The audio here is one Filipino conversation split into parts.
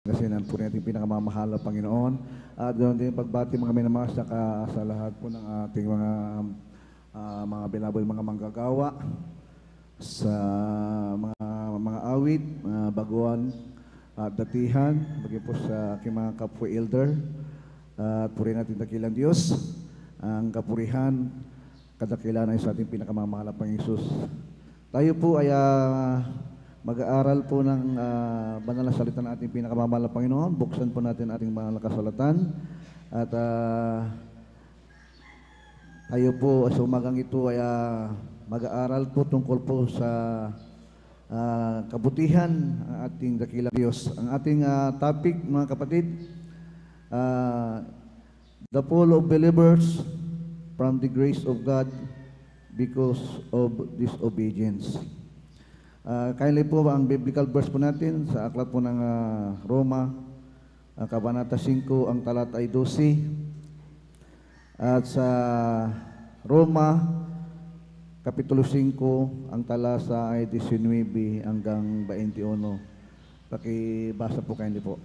Kasinan po natin pinakamamahal na Panginoon. At doon din pagbati mga minamahal sa lahat po ng ating mga beloved mga manggagawa, sa mga awit, mga baguhan at datihan, bagay po sa aking mga kapwa elder. At purihin natin dakilang Diyos, ang kapurihan, kadakilan ay sa ating pinakamamahal na Panginoon. Tayo po ay mag-aaral po ng banal na salita ng ating pinakamamahal na Panginoon. Buksan po natin ating banal na kasulatan. At tayo po sa umagang ito ay mag-aaral po tungkol po sa kabutihan ng ating dakilang Diyos. Ang ating topic, mga kapatid, the fall of believers from the grace of God because of disobedience. Kindly po ang biblical verse po natin sa aklat po ng Roma, Kabanata 5, ang talata ay 12. At sa Roma, Kapitulo 5, ang talata ay 19 hanggang 21. Pakibasa po kindly po.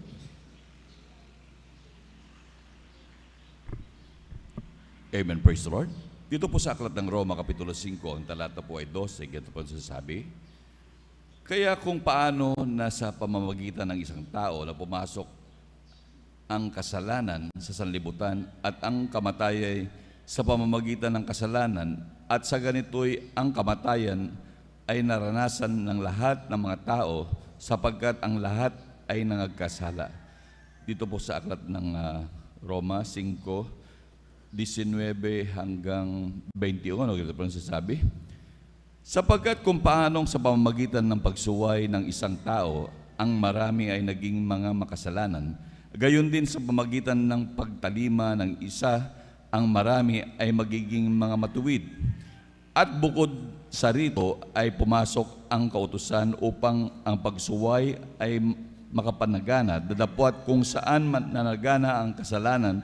Amen, praise the Lord. Dito po sa aklat ng Roma, Kapitulo 5, ang talata po ay 12, ganito po sasabi, kaya kung paano nasa pamamagitan ng isang tao na pumasok ang kasalanan sa sanlibutan at ang kamatay sa pamamagitan ng kasalanan at sa ganito'y ang kamatayan ay naranasan ng lahat ng mga tao sapagkat ang lahat ay nangagkasala. Dito po sa aklat ng Roma 5, 19 hanggang 21, ganito po sasabi, sapagkat kung paanong sa pamamagitan ng pagsuway ng isang tao, ang marami ay naging mga makasalanan, gayon din sa pamamagitan ng pagtalima ng isa, ang marami ay magiging mga matuwid. At bukod sa rito ay pumasok ang kautusan upang ang pagsuway ay makapanagana, dadapwat kung saan nanagana ang kasalanan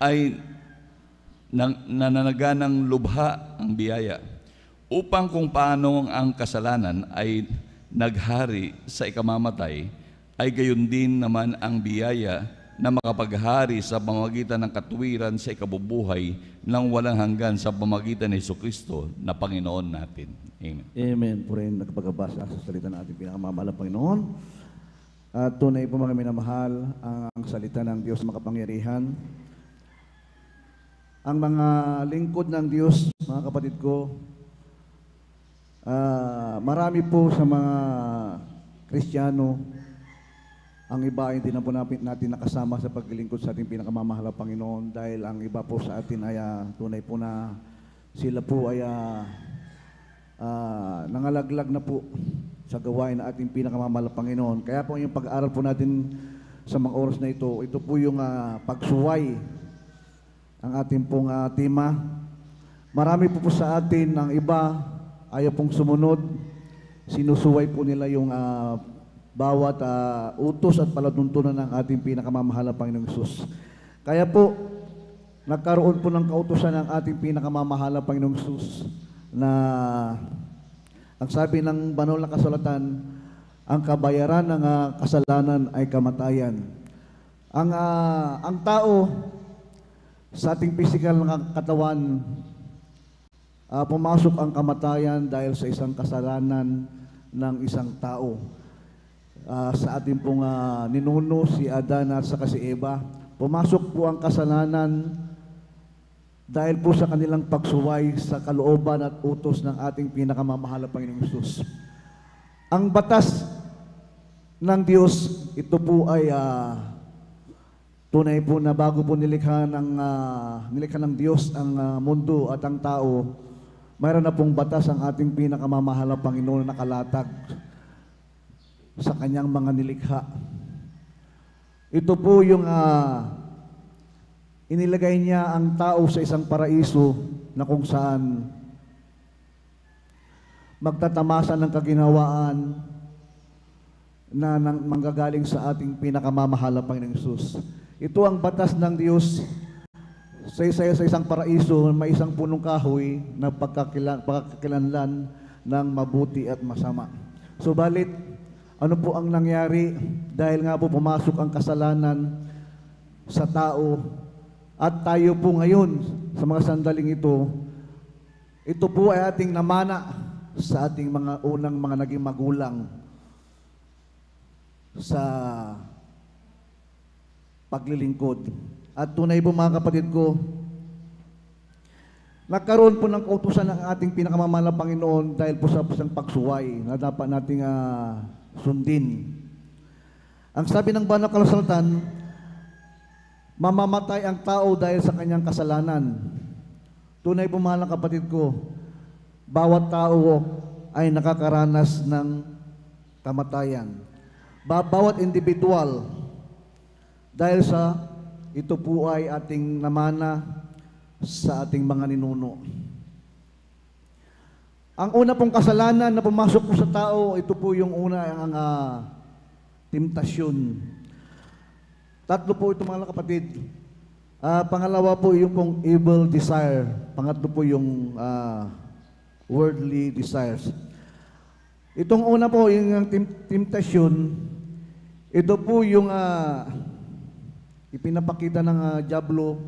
ay nananaganang lubha ang biyaya. Upang kung paano ang kasalanan ay naghari sa ikamamatay, ay gayon din naman ang biyaya na makapaghari sa pamamagitan ng katuwiran sa ikabubuhay ng walang hanggan sa pamamagitan ni Jesucristo na Panginoon natin. Amen. Amen. Purihin nagpagbasa sa salita ng ating pinakamamahal na Panginoon. At tunay po mga minamahal ang salita ng Diyos makapangyarihan. Ang mga lingkod ng Diyos, mga kapatid ko, marami po sa mga Kristiyano, ang iba hindi na po natin nakasama sa paglilingkod sa ating pinakamamahal na Panginoon dahil ang iba po sa atin ay tunay po na sila po ay nangalaglag na po sa gawain na ating pinakamamahal na Panginoon. Kaya po yung pag-aaral po natin sa mga oras na ito po yung pagsuway ang ating pong tema. Marami po sa atin ang iba ayaw pong sumunod, sinusuway po nila yung bawat utos at palatuntunan ng ating pinakamamahal na Panginoong Hesus. Kaya po, nagkaroon po ng kautusan ng ating pinakamamahal na Panginoong Hesus na ang sabi ng banal na kasulatan, ang kabayaran ng kasalanan ay kamatayan. Ang tao sa ating physical na katawan, pumasok ang kamatayan dahil sa isang kasalanan ng isang tao. Sa ating pong ninuno, si Adan at saka si Eva, pumasok po ang kasalanan dahil po sa kanilang pagsuway sa kalooban at utos ng ating pinakamamahal na Panginoong Hesus. Ang batas ng Diyos, ito po ay tunay po na bago po nilikha ng Diyos ang mundo at ang tao, mayroon na pong batas ang ating pinakamamahal na Panginoon na nakalatag sa kanyang mga nilikha. Ito po yung inilagay niya ang tao sa isang paraiso na kung saan magtatamasan ng kaginhawaan na manggagaling sa ating pinakamamahal na Panginoong Hesus. Ito ang batas ng Diyos sa isang paraiso, may isang punong kahoy na pagkakilanlan ng mabuti at masama. Subalit, ano po ang nangyari dahil nga po pumasok ang kasalanan sa tao at tayo po ngayon sa mga sandaling ito po ay ating namana sa ating mga unang mga naging magulang sa paglilingkod. At tunay po mga kapatid ko, nagkaroon po ng kautusan ng ating pinakamamahal na Panginoon dahil po sa isang pagsuway na dapat nating sundin. Ang sabi ng banal na kasulatan, mamamatay ang tao dahil sa kanyang kasalanan. Tunay po mahal na kapatid ko, bawat tao ay nakakaranas ng kamatayan. Bawat individual, dahil sa ito po ay ating namana sa ating mga ninuno. Ang una pong kasalanan na pumasok po sa tao, ito po yung una ang temptasyon. Tatlo po ito mga kapatid. Pangalawa po yung pong evil desire. Pangatlo po yung worldly desires. Itong una po, yung temptasyon, ito po yung ipinapakita ng dyablo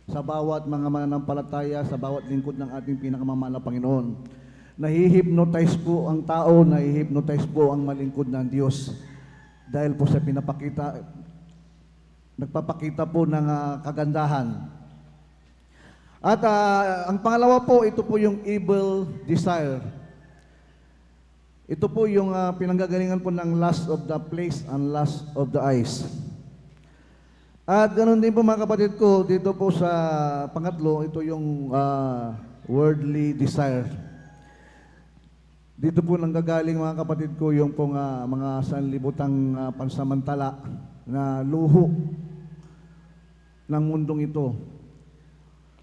sa bawat mga mananampalataya, sa bawat lingkod ng ating pinakamamahal na Panginoon. Nahihypnotize po ang tao, nahihypnotize po ang malingkod ng Diyos. Dahil po sa nagpapakita po ng kagandahan. At ang pangalawa po, ito po yung evil desire. Ito po yung pinanggagalingan po ng lust of the flesh and lust of the eyes. At ganoon din po mga kapatid ko, dito po sa pangatlo, ito yung worldly desire. Dito po nanggagaling mga kapatid ko yung pong mga sanlibutang pansamantala na luho ng mundong ito.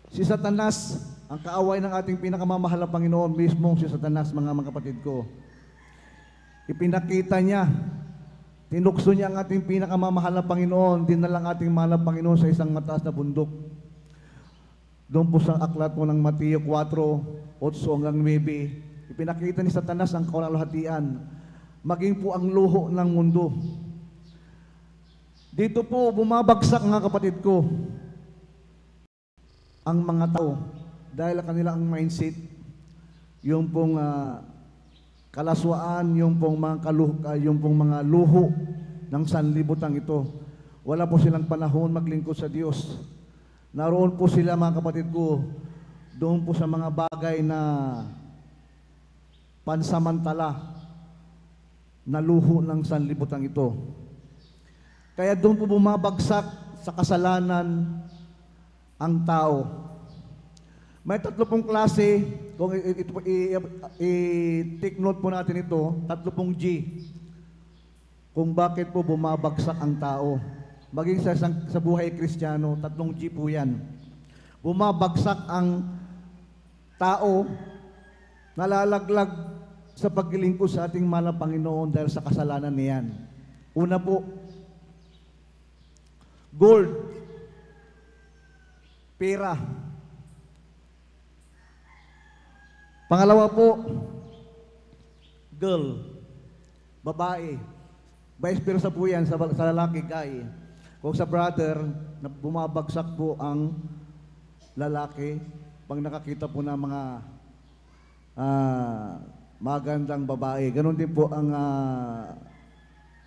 Si Satanas, ang kaaway ng ating pinakamamahal na Panginoon, mismo si Satanas mga kapatid ko, ipinakita niya, tinukso niya ang ating pinakamamahal na Panginoon, dinalang ating mahal na Panginoon sa isang mataas na bundok. Doon po sa aklat po ng Mateo 4:8 hanggang 9, ipinakita ni Satanas ang kaluwalhatian, maging po ang luho ng mundo. Dito po bumabagsak mga kapatid ko ang mga tao dahil kanila ang mindset, yung pong kalaswaan, yung pong mga luho ng sanlibutan ito. Wala po silang panahon maglingkod sa Diyos. Naroon po sila mga kapatid ko, doon po sa mga bagay na pansamantala na luho ng sanlibutan ito. Kaya doon po bumabagsak sa kasalanan ang tao. May tatlo pong klase, kung i-take note po natin ito, tatlo pong G, kung bakit po bumabagsak ang tao. Maging sa buhay Kristiyano, tatlong G po yan. Bumabagsak ang tao, nalalaglag sa paglilingkod sa ating mahal na Panginoon dahil sa kasalanan niyan. Una po, gold, pera. Pangalawa po, girl, babae. Vice versa po yan sa lalaki, guy. Kung sa brother, bumabagsak po ang lalaki pag nakakita po ng mga magandang babae. Ganon din po ang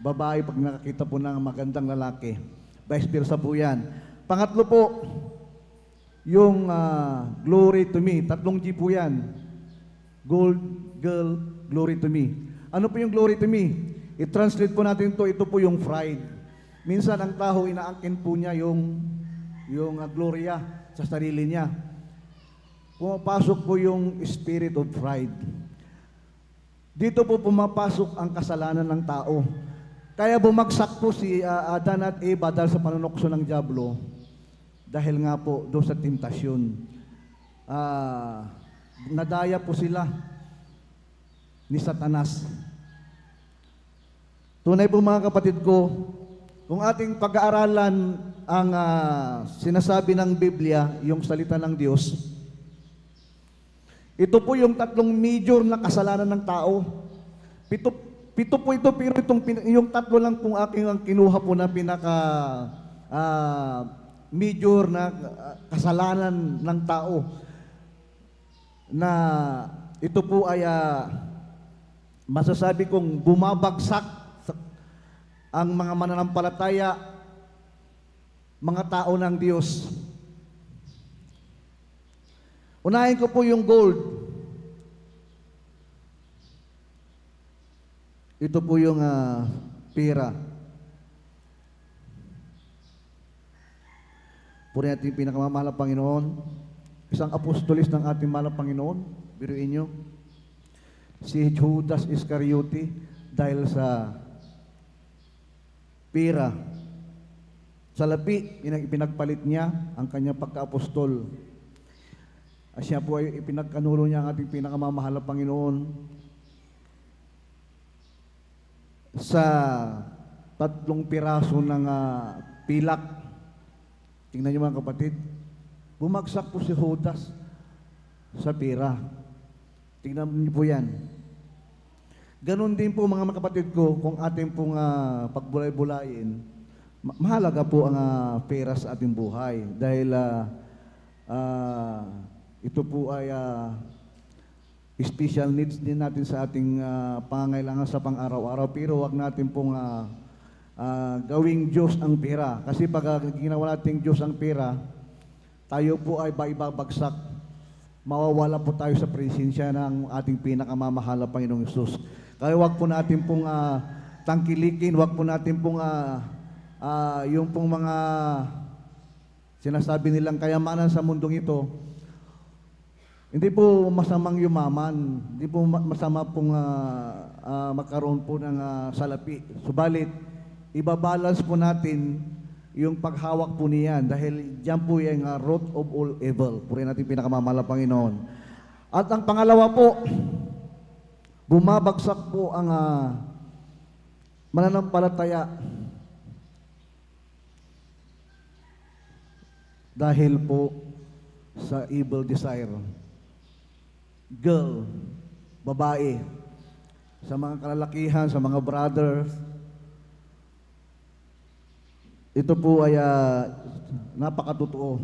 babae pag nakakita po ng magandang lalaki. Vice versa po yan. Pangatlo po, yung glory to me. Tatlong G po yan. Gold, girl, glory to me. Ano po yung glory to me? I-translate po natin ito po yung pride. Minsan ang tao, inaangkin po niya yung gloria sa sarili niya. Pumapasok po yung spirit of pride. Dito po pumapasok ang kasalanan ng tao. Kaya bumagsak po si Adan at Eva dahil sa panunokso ng dyablo. Dahil nga po doon sa temptasyon. Nadaya po sila ni Satanas. Tunay po mga kapatid ko, kung ating pag-aaralan ang sinasabi ng Biblia, yung salita ng Diyos, ito po yung tatlong major na kasalanan ng tao. Pito po ito, pero yung tatlo lang pong aking ang kinuha po na pinaka major na kasalanan ng tao na ito po ay masasabi kong bumabagsak ang mga mananampalataya, mga tao ng Diyos. Unahin ko po yung gold. Ito po yung pera. Puri natin yung pinakamamahal na Panginoon. Isang apostolis ng ating mahal na Panginoon. Biruin nyo. Si Judas Iscariote dahil sa pera. Salapi, ipinagpalit niya ang kanyang pagka-apostol. At siya po ay ipinagkanulo niya ang ating pinakamamahal na Panginoon sa 3 piraso ng pilak. Tingnan niyo mga kapatid, bumagsak po si Judas sa pera. Tingnan niyo po yan. Ganon din po mga kapatid ko, kung ating pong pagbulay-bulayin, mahalaga po ang pera sa ating buhay. Dahil ito po ay special needs din natin sa ating pangangailangan sa pang-araw-araw, pero wag natin pong gawing Diyos ang pera. Kasi pag ginawa natin Diyos ang pera, tayo po ay ibabagsak. Mawawala po tayo sa presensya ng ating pinakamamahal na Panginoong Hesus. Kaya wag po natin pong tangkilikin, wag po natin pong yung pong mga sinasabi nilang kayamanan sa mundong ito. Hindi po masamang yumaman, hindi po masama pong magkaroon po ng salapi. Subalit, ibabalance po natin yung paghawak po niyan dahil diyan po yung root of all evil. Purihin natin pinakamamahal na Panginoon. At ang pangalawa po, bumabagsak po ang mananampalataya dahil po sa evil desire. Girl, babae, sa mga kalalakihan, sa mga brothers, ito po ay napakatotoo.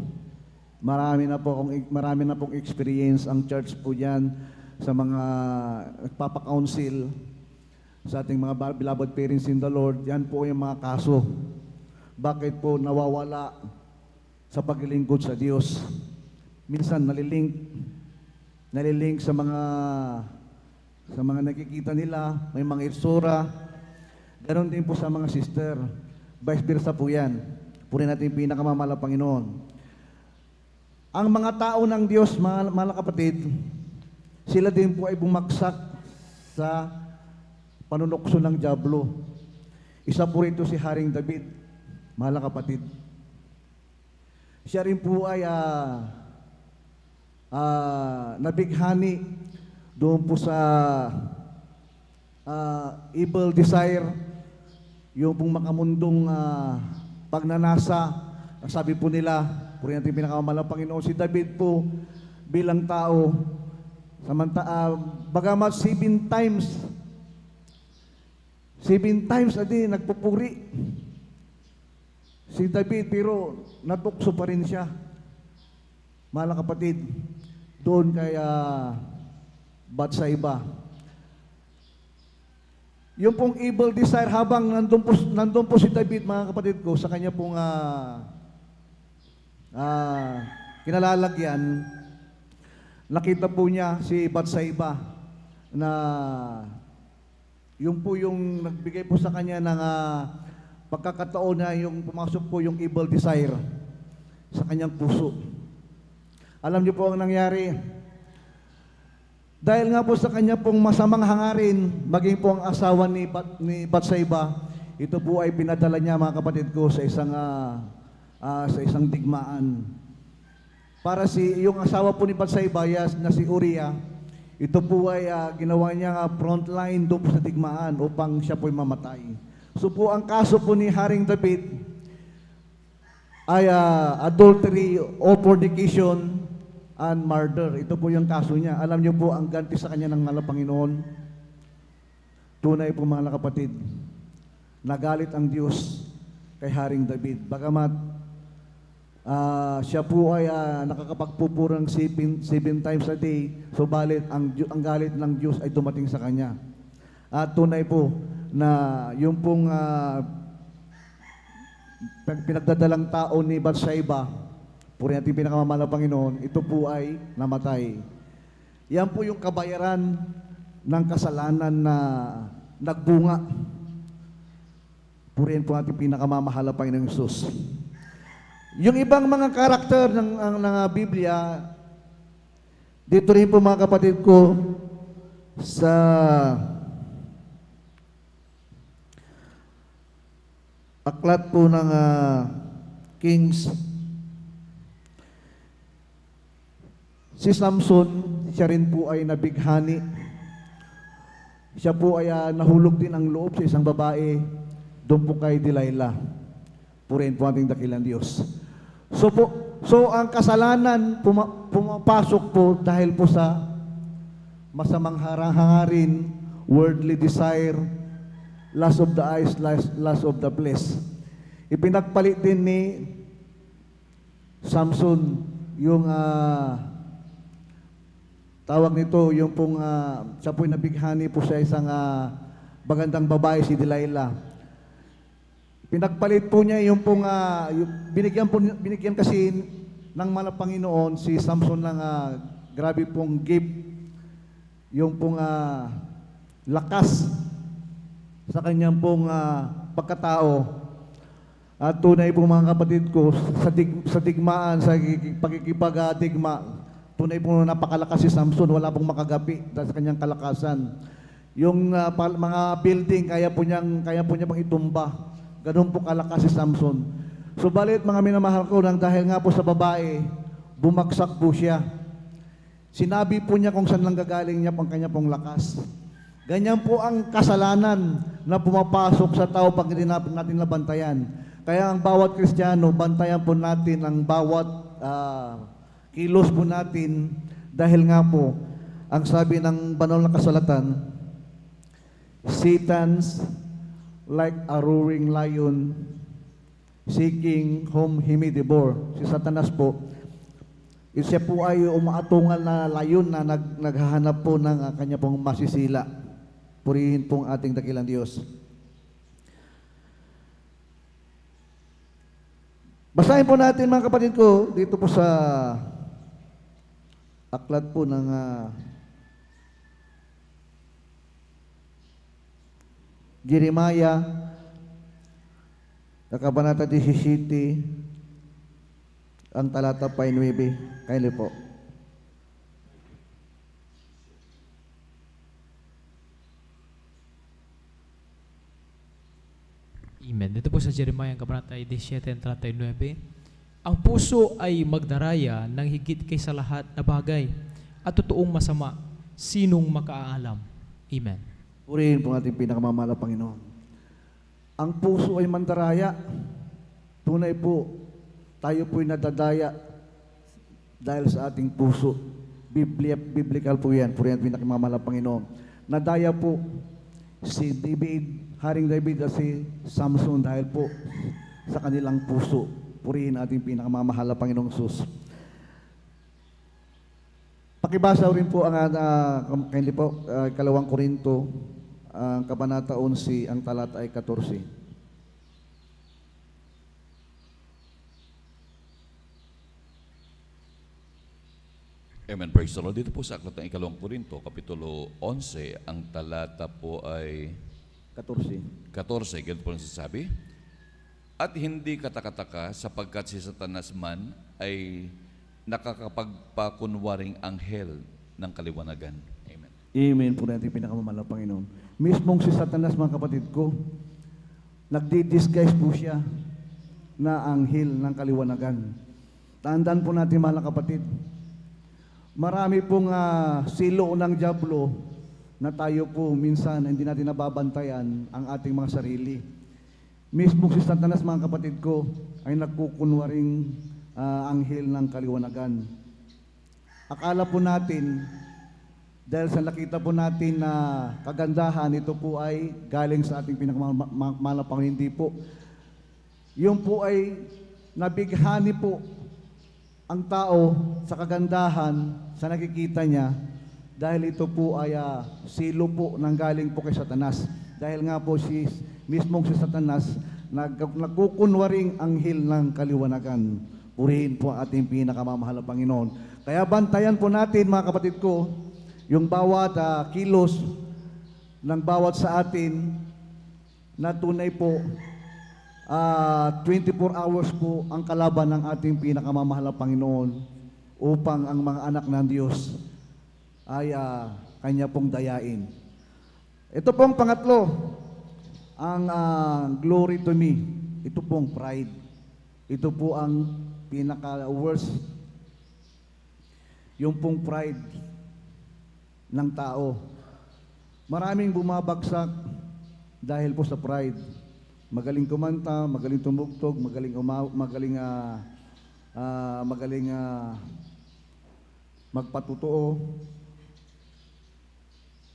Marami na pong experience ang church po diyan sa mga nagpapa-counsel sa ating mga beloved parents in the Lord. Yan po yung mga kaso. Bakit po nawawala sa paglilingkod sa Diyos? Minsan nalilink sa mga nakikita nila, may mga itsura. Ganon din po sa mga sister. Vice versa po yan. Puri natin yung pinakamamahal na Panginoon. Ang mga tao ng Diyos, mga kapatid, sila din po ay bumagsak sa panunokso ng dyablo. Isa po rito si Haring David, mga kapatid. Siya rin po ay nabighani doon po sa evil desire, yung pong makamundong pagnanasa. Sabi po nila, puri natin pinakamamahal na Panginoon, si David po bilang tao, bagamat 7 times a day nagpupuri si David, pero natukso pa rin siya. Mahal na kapatid, doon kay Batsaiba. Yung pong evil desire, habang nandun po si David, mga kapatid ko, sa kanya pong kinalalagyan, nakita po niya si Batsaiba na yung po yung nagbigay po sa kanya ng pagkakataon na yung pumasok po yung evil desire sa kanyang puso. Alam niyo po ang nangyari. Dahil nga po sa kanya pong masamang hangarin, maging po ang asawa ni Batsaiba, ito po ay pinadala niya, mga kapatid ko, sa isang digmaan. Para yung asawa po ni Batsaiba na si Uriah, ito po ay ginawa niya frontline doon po sa digmaan upang siya po ay mamatay. So po ang kaso po ni Haring David ay adultery or fornication and murder. Ito po yung kaso niya. Alam niyo po ang ganti sa kanya ng mahal na Panginoon. Tunay po mga kapatid, nagalit ang Diyos kay Haring David. Bagamat siya po ay nakakapagpupurang 7 times a day, subalit ang galit ng Diyos ay dumating sa kanya. At tunay po na yung pong pinagdadalang tao ni Bathsheba, puri natin pinakamamahal na Panginoon, ito po ay namatay. Yan po yung kabayaran ng kasalanan na nagbunga. Purihin po natin pinakamamahal na Panginoong Hesus. Yung ibang mga karakter ng Biblia, dito rin po mga kapatid ko, sa aklat po ng Kings, si Samson, siya rin po ay nabighani. Siya po ay nahulog din ang loob sa isang babae, doon po kay Delilah. Purihin po ating dakilang Diyos. So ang kasalanan pumapasok po dahil po sa masamang hangarin, worldly desire, lust of the eyes, lust of the flesh. Ipinagpalit din ni Samson yung tawag nito, yung pong siya po'y nabighani po sa isang magandang babae, si Delilah. Pinagpalit po niya yung pong binigyan kasi ng mga Panginoon si Samson ng grabe pong gift, yung pong lakas sa kanyang pong pagkatao. At tunay po mga kapatid ko, sa digmaan, sa pagkikipag-digma, tunay po napakalakas si Samson, wala pong makagapi dahil sa kanyang kalakasan. Yung mga building, kaya po niya pang itumba. Ganun po kalakas si Samson. Subalit mga minamahal ko, dahil nga po sa babae, bumagsak po siya. Sinabi po niya kung saan lang gagaling niya ang kanya pong lakas. Ganyan po ang kasalanan na pumapasok sa tao pag hindi natin nabantayan. Kaya ang bawat Kristiyano, bantayan po natin ang bawat kilos po natin dahil nga po, ang sabi ng banal na kasalatan, Satan's like a roaring lion seeking whom he may devour. Si Satanas po, siya po ay umaatungal na layon na naghahanap po ng kanya pong masisila. Purihin pong ating dakilang Diyos. Basahin po natin mga kapatid ko dito po sa aklat po ng Jeremiah, Kabanata 17, ang talata 9. Kaili po. Amen. Dito po sa Jeremiah, Kabanata 17:39, ang puso ay magdaraya ng higit kaysa lahat na bagay at totoong masama, sinong makaalam? Amen. Purihin po ating pinakamamahal na Panginoon. Ang puso ay mandaraya. Tunay po, tayo po'y nadadaya dahil sa ating puso. Biblical po yan. Purihin ang pinakamamahal na Panginoon. Nadaya po si David, Haring David at si Samson dahil po sa kanilang puso. Purihin ating pinakamamahal na Panginoong Hesus. Pakibasa rin po ang kaili po, 2 Korinto, ang Kabanata 11, ang talata ay 14. Amen, praise the Lord. Dito po sa aklat ng 2 Korinto, Kapitulo 11, ang talata po ay 14. Ganito po nasasabi. At hindi katakataka sapagkat si Satanas man ay nakakapagpakunwaring anghel ng kaliwanagan. Amen. Amen po natin pinakamamahal na Panginoon. Mismong si Satanas, mga kapatid ko, nagdi-disguise po siya na anghel ng kaliwanagan. Tandaan po natin, mga kapatid, marami pong silo ng dyablo na tayo po minsan hindi natin nababantayan ang ating mga sarili. Mismong si Satanas, mga kapatid ko, ay nagkukunwaring anghel ng kaliwanagan. Akala po natin Dahil sa nakita po natin na kagandahan, ito po ay galing sa ating pinakamahal na Panginoon. Hindi po. Yung po ay nabighani po ang tao sa kagandahan, sa nakikita niya, dahil ito po ay silo po nang galing po kay Satanas. Dahil nga po mismong si Satanas, nagkukunwaring anghel ng kaliwanagan. Purihin po ang ating pinakamamahal na Panginoon. Kaya bantayan po natin, mga kapatid ko, yung bawat kilos ng bawat sa atin na tunay po 24 hours po ang kalaban ng ating pinakamamahal na Panginoon upang ang mga anak ng Diyos ay Kanya pong dayain. Ito pong pangatlo, ang glory to me. Ito pong pride. Ito po ang pinaka-worst. Yung pong pride ng tao. Maraming bumabagsak dahil po sa pride. Magaling kumanta, magaling tumugtog, magaling magpatotoo.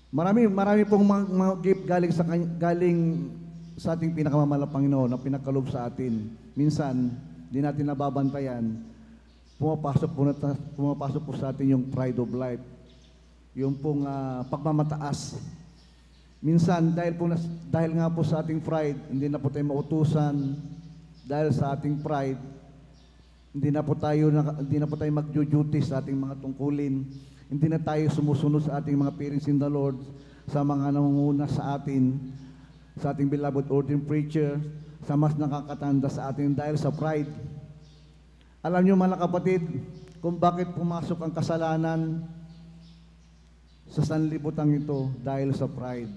Marami pong mga gift galing sa ating pinakamamahal na Panginoon na pinakalob sa atin. Minsan, di natin nababantayan, pumapasok po sa atin yung pride of life. Yung pong pagmamataas. Minsan, dahil nga po sa ating pride, hindi na po tayo mautusan. Dahil sa ating pride, hindi na po tayo mag-duty sa ating mga tungkulin. Hindi na tayo sumusunod sa ating mga parents in the Lord, sa mga nangunguna sa atin, sa ating beloved ordained preacher, sa mas nakakatanda sa atin dahil sa pride. Alam niyo mga kapatid, kung bakit pumasok ang kasalanan sa sanlibutan ito dahil sa pride.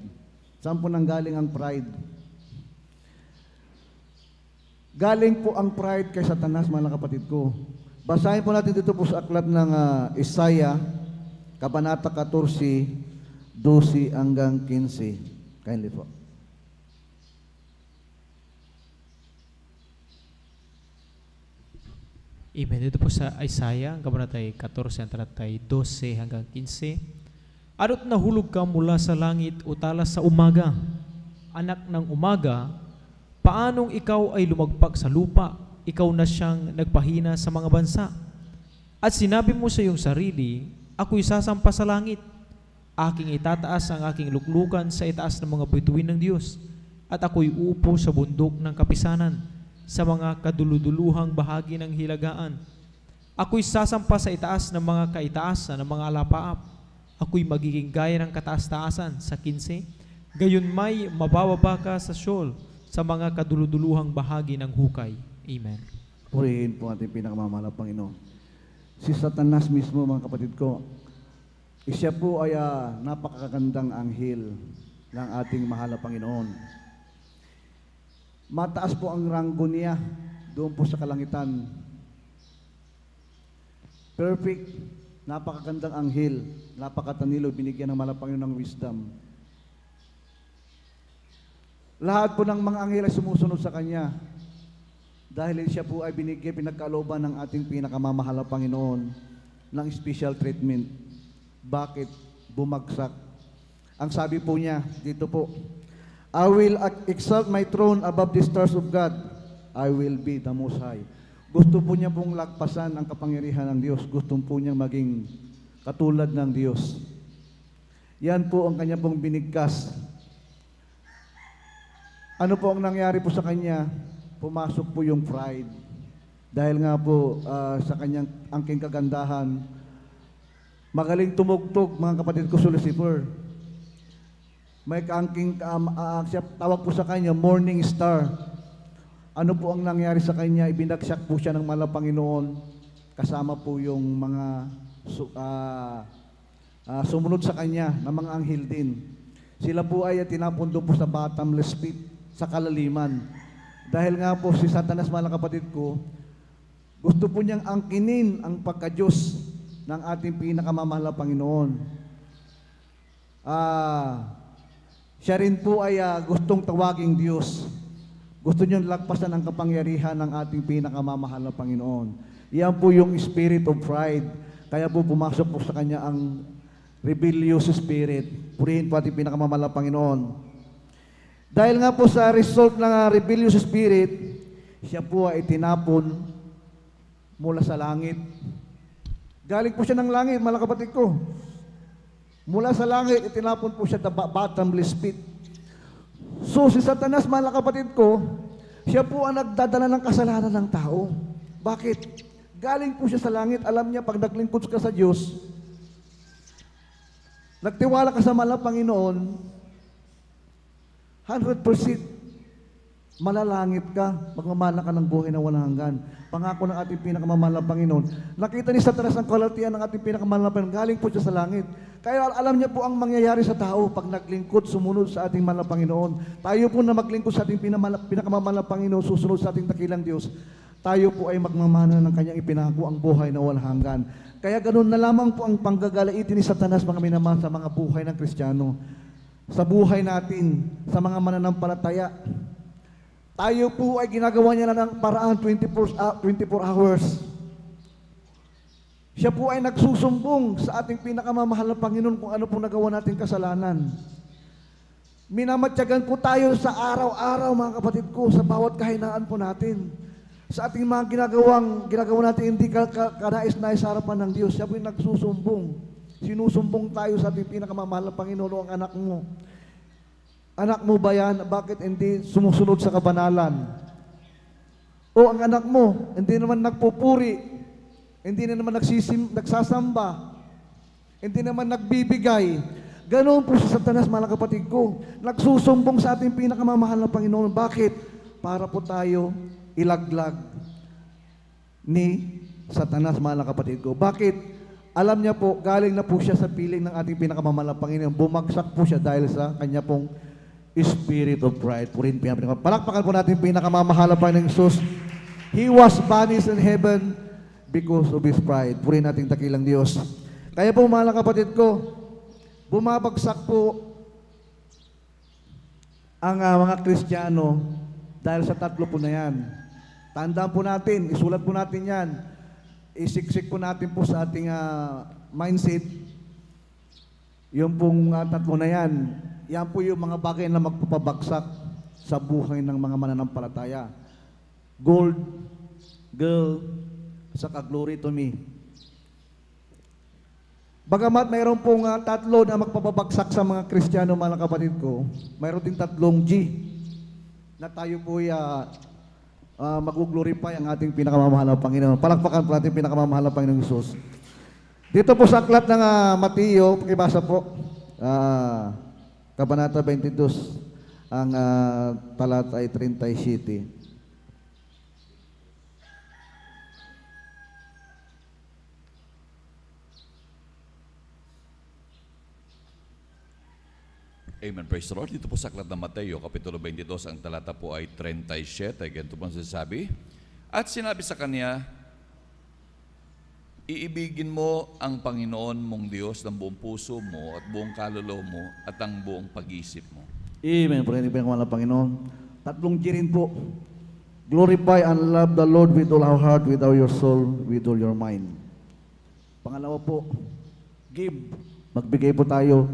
Saan po nanggaling ang pride? Galing po ang pride kay Satanas, mga kapatid ko. Basahin po natin dito po sa aklat ng Isaiah, Kabanata 14, 12 hanggang 15. Kindly po. Amen. Dito po sa Isaiah, Kabanata 14, talatay 12 hanggang 15. Aro't nahulog ka mula sa langit o talas sa umaga, anak ng umaga, paanong ikaw ay lumagpak sa lupa, ikaw na siyang nagpahina sa mga bansa. At sinabi mo sa iyong sarili, ako'y sasampa sa langit, aking itataas ang aking luklukan sa itaas ng mga bituin ng Diyos, at ako'y uupo sa bundok ng kapisanan, sa mga kaduluduluhang bahagi ng hilagaan. Ako'y sasampa sa itaas ng mga kaitaasan ng mga alapaap, ako'y magiging gaya ng kataas-taasan sa 15, gayon may mabababa ka sa Sheol, sa mga kaduluduluhang bahagi ng hukay. Amen. Purihin po ating pinakamamahal na Panginoon. Si Satanas mismo, mga kapatid ko, siya po ay napakagandang anghel ng ating mahal na Panginoon. Mataas po ang ranggo niya doon po sa kalangitan. Perfect, napakagandang anghel, napakatanilo, binigyan ng mahal na Panginoon ng wisdom. Lahat po ng mga anghel ay sumusunod sa Kanya dahil siya po ay pinagkalooban ng ating pinakamamahal na Panginoon ng special treatment. Bakit bumagsak? Ang sabi po niya dito po, I will exalt my throne above the stars of God. I will be the Most High. Gusto po niya pong lagpasan ang kapangyarihan ng Diyos. Gusto po niya maging katulad ng Diyos. Yan po ang kanya pong binigkas. Ano po ang nangyari po sa kanya? Pumasok po yung pride. Dahil nga po sa kanyang angking kagandahan, magaling tumugtog, mga kapatid ko, si Lucifer. May kaangking, tawag po sa kanya, morning star. Ano po ang nangyari sa kanya? Ibinagsak po siya ng mahal na Panginoon. Kasama po yung mga sumunod sa kanya na mga anghel din. Sila po ay tinapundo po sa bottomless pit, sa kalaliman. Dahil nga po si Satanas, mga kapatid ko, gusto po niyang angkinin ang pagka-Diyos ng ating pinakamamahal na Panginoon. Siya rin po ay gustong tawaging Diyos. Gusto niyang lagpasan ang kapangyarihan ng ating pinakamamahal na Panginoon. Iyan po yung spirit of pride. Kaya po pumasok po sa kanya ang rebellious spirit. Purihin po ating pinakamamahalang Panginoon. Dahil nga po sa result ng rebellious spirit, siya po ay tinapon mula sa langit. Galing po siya ng langit, mga kapatid ko. Mula sa langit, itinapon po siya sa bottomless pit. So si Satanas, mga kapatid ko, siya po ang nagdadala ng kasalanan ng tao. Bakit? Galing po siya sa langit. Alam niya, pag naglingkod ka sa Diyos, nagtiwala ka sa mahal na Panginoon, 100% malalangit ka, magmamana ka ng buhay na walang hanggan. Pangako ng ating pinakamamahal na Panginoon. Nakita ni Satanas ang kalatian ng ating pinakamamahal na Panginoon. Galing po siya sa langit. Kaya alam niya po ang mangyayari sa tao pag naglingkod, sumunod sa ating mahal na Panginoon. Tayo po na maglingkod sa ating pinakamamahal na Panginoon, susunod sa ating dakilang Diyos, tayo po ay magmamana ng kanyang ipinangako ang buhay na walang hanggan. Kaya ganun na lamang po ang panggagalaitin ni Satanas, mga minamahal, sa mga buhay ng Kristiyano. Sa buhay natin, sa mga mananampalataya. Tayo po ay ginagawa niya na ng paraan 24 hours. Siya po ay nagsusumbong sa ating pinakamamahal na Panginoon kung ano po nagawa nating kasalanan. Minamatyagan po tayo sa araw-araw, mga kapatid ko, sa bawat kahinaan po natin. Sa ating mga ginagawa natin hindi kanais-nais sa harapan ng Diyos. Siya po yung nagsusumbong. Sinusumbong tayo sa ating pinakamamahal na Panginoon o ang anak mo. Anak mo ba yan? Bakit hindi sumusunod sa kabanalan? O ang anak mo, hindi naman nagpupuri, hindi na naman nagsasamba, hindi naman nagbibigay. Ganoon po sa Satanas, mga kapatid ko. Nagsusumbong sa ating pinakamamahal na Panginoon. Bakit? Para po tayo ilaglag ni Satanas, mga kapatid ko. Bakit? Alam niya po, galing na po siya sa piling ng ating pinakamamahal na Panginoon. Bumagsak po siya dahil sa kanya pong spirit of pride. Palakpakan po natin pinakamamahal na Panginoon Jesus. He was banished in heaven because of his pride. Purihin natin dakilang Diyos. Kaya po, mga kapatid ko, bumabagsak po ang mga Kristiyano dahil sa tatlo po na yan. Tandaan po natin, isulat po natin yan, isiksik po natin po sa ating mindset, yung pong tatlo na yan, yan po yung mga bagay na magpapabagsak sa buhay ng mga mananampalataya. Gold, girl, saka glory to me. Bagamat mayroon pong tatlo na magpapabagsak sa mga Kristiyano, mga kapatid ko, mayroon din tatlong G na tayo po mag-glorify ang ating pinakamamahal na Panginoon. Palakpakan po ating pinakamamahal na Panginoong Jesus. Dito po sa aklat ng Mateo, pakibasa po, Kabanata 22, ang talata ay 37. Amen. Praise the Lord. Dito po sa aklat ng Mateo, Kapitulo 22, ang talata po ay 37. Ganito po ang sinasabi. At sinabi sa kanya, iibigin mo ang Panginoon mong Diyos ng buong puso mo at buong kaluluwa mo at ang buong pag-iisip mo. Amen. Purihin natin ang Panginoon. Tatlong G rin po. Glorify and love the Lord with all our heart, with all your soul, with all your mind. Pangalawa po, give. Magbigay po tayo.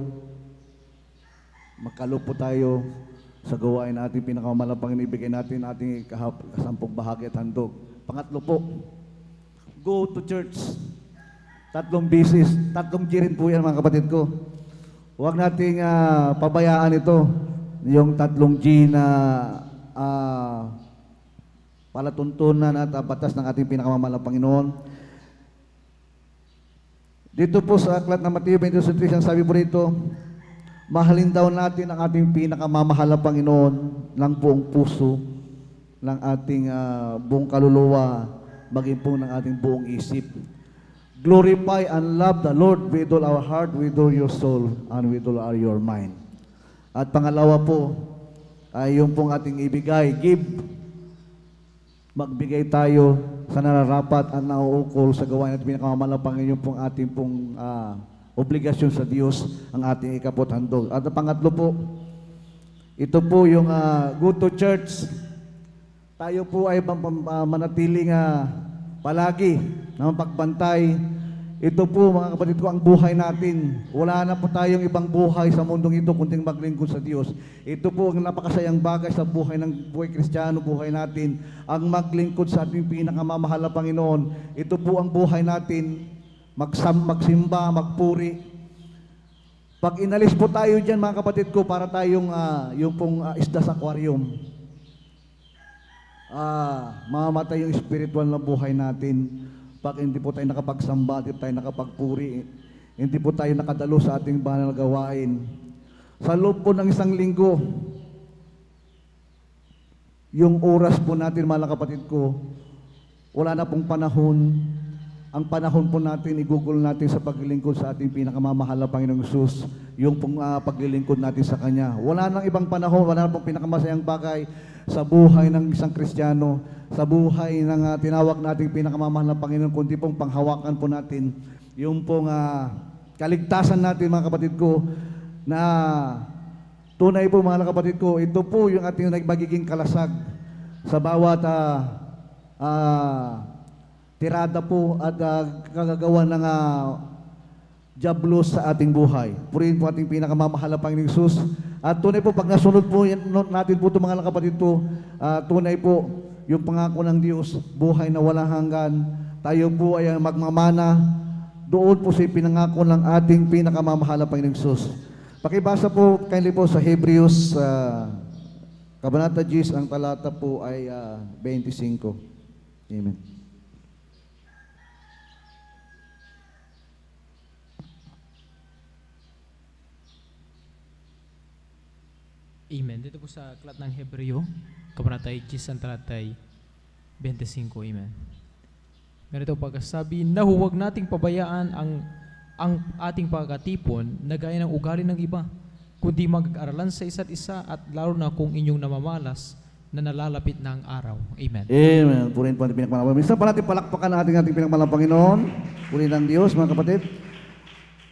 Magkaloob po tayo sa gawain natin pinakamamahal Panginoon, ibigay natin ating kasampung bahagi at handog. Pangatlo po, go to church. Tatlong beses, tatlong G rin po yan, mga kapatid ko. Huwag nating pabayaan ito, yung tatlong G na palatuntunan at batas ng ating pinakamamahal Panginoon. Dito po sa aklat ng Mateo 22:3, ang sabi po rito, mahalin daw natin ang ating pinakamamahal na Panginoon ng buong puso, ng ating buong kaluluwa, maging po ng ating buong isip. Glorify and love the Lord with all our heart, with all your soul, and with all your mind. At pangalawa po, ay yung pong ating ibigay, give. Magbigay tayo sa nararapat at nauukol sa gawain at pinakamamahal na Panginoon, yung pong ating pong obligasyon sa Diyos, ang ating ikapot handog. At ang pangatlo po, ito po yung go to church. Tayo po ay manatiling palagi na pagbantay Ito po mga kapatid ko ang buhay natin. Wala na po tayong ibang buhay sa mundong ito kundi maglingkod sa Diyos. Ito po ang napakasayang bagay sa buhay ng buhay Kristiyano, buhay natin, ang maglingkod sa ating pinakamamahal na Panginoon. Ito po ang buhay natin, magsimba, magpuri. Pag inalis po tayo dyan mga kapatid ko, para tayong yung pong isda sa aquarium. Mamamatay yung spiritual na buhay natin. Pag hindi po tayo nakapagsamba, hindi po tayo nakapagpuri, hindi po tayo nakadalo sa ating banal na gawain. Sa loob po ng isang linggo, yung oras po natin, mga kapatid ko, wala na pong panahon. Ang panahon po natin, igugol natin sa paglilingkod sa ating pinakamamahal na Panginoong Hesus, yung pong paglilingkod natin sa Kanya. Wala nang ibang panahon, wala na pong pinakamasayang bagay sa buhay ng isang Kristiyano, sa buhay ng tinawag nating pinakamamahal na Panginoon, kundi pong panghawakan po natin yung pong kaligtasan natin, mga kapatid ko, na tunay po mga kapatid ko, ito po yung ating magiging kalasag sa bawat tirada po at kagagawa ng jablos sa ating buhay. Purihin po ating pinakamamahal na Panginoong Hesus. At tunay po, pag nasunod po natin po ito mga kapatid ko, tunay po, yung pangako ng Diyos, buhay na walang hanggan, tayo po ay magmamana, doon po sa pinangako ng ating pinakamamahal na Panginoong Hesus. Pakibasa po, kindly po sa Hebrews, Kabanata 10, ang talata po ay 25. Amen. Amen. Dito po sa aklat ng Hebreo, Kabanata 10, ang talata 25. Amen. Ganito pagkasabi, na huwag nating pabayaan ang ating pagkatipon na gaya ng ugali ng iba, kundi mag-aralan sa isa't isa at lalo na kung inyong namamalas na nalalapit na ang araw. Amen. Amen. Purihin po ang pinakamalang. Minsan pa natin palakpakan ang ating pinakamalang Panginoon. Purihin ang Diyos, mga kapatid.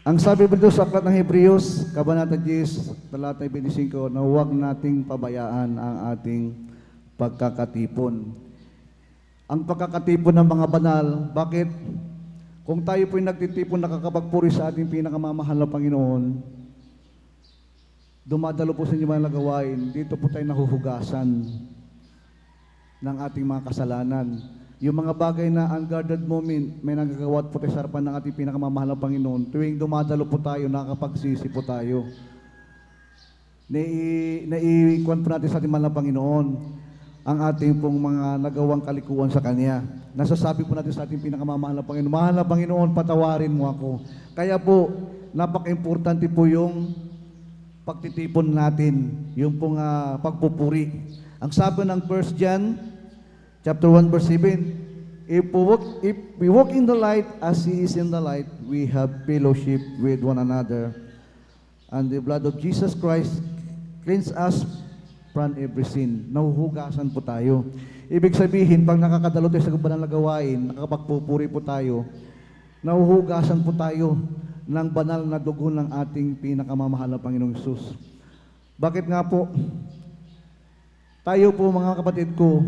Ang sabi dito sa aklat ng Hebreos, Kabanata 10, talata 25, na huwag nating pabayaan ang ating pagkakatipon. Ang pagkakatipon ng mga banal, bakit? Kung tayo po'y nagtitipon, nakakapagpuri sa ating pinakamamahal na Panginoon, dumadalo po sa inyo mga gawain, dito po tayo nahuhugasan ng ating mga kasalanan. Yung mga bagay na unguarded moment, may nagagawat po tayo sa harapan ng ating pinakamamahal na Panginoon. Tuwing dumadalo po tayo, nakakapagsisi po tayo. Naiikuan po natin sa ating mahal na Panginoon ang ating pong mga nagawang kalikuan sa Kanya. Nasasabi po natin sa ating pinakamamahal na Panginoon, mahal na Panginoon, patawarin mo ako. Kaya po, napaka-importante po yung pagtitipon natin, yung pong pagpupuri. Ang sabi ng 1 John Chapter 1, verse 7, if we walk in the light as He is in the light, we have fellowship with one another. And the blood of Jesus Christ cleanse us from every sin. Nahuhugasan po tayo. Ibig sabihin, pag nakakadalo tayo sa banal na gawain, nakakapagpupuri po tayo, nahuhugasan po tayo ng banal na dugo ng ating pinakamamahal na Panginoong Hesus. Bakit nga po? Tayo po mga kapatid ko,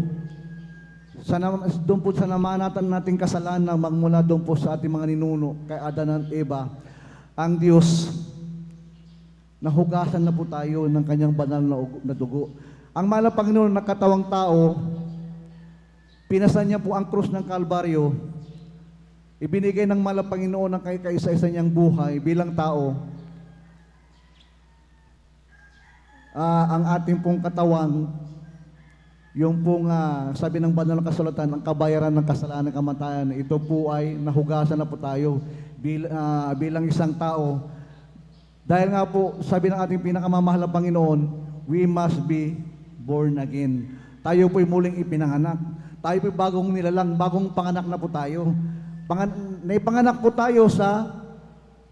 doon po sa namanatan nating kasalanan, magmula doon po sa ating mga ninuno, kay Adan at Eva, ang Diyos, nahugasan na po tayo ng kanyang banal na dugo. Ang mahal na Panginoon na katawang tao, pinasan niya po ang krus ng Kalbaryo, ibinigay ng mahal na Panginoon ng kaisa-isa niyang buhay bilang tao, ang ating pong katawan, yung pong sabi ng banal na kasulatan, ang kabayaran ng kasalanan ng kamatayan, ito po ay nahugasan na po tayo bilang isang tao. Dahil nga po, sabi ng ating pinakamamahal na Panginoon, we must be born again. Tayo po'y muling ipinanganak. Tayo po'y bagong nilalang, bagong panganak na po tayo. Naipanganak po tayo sa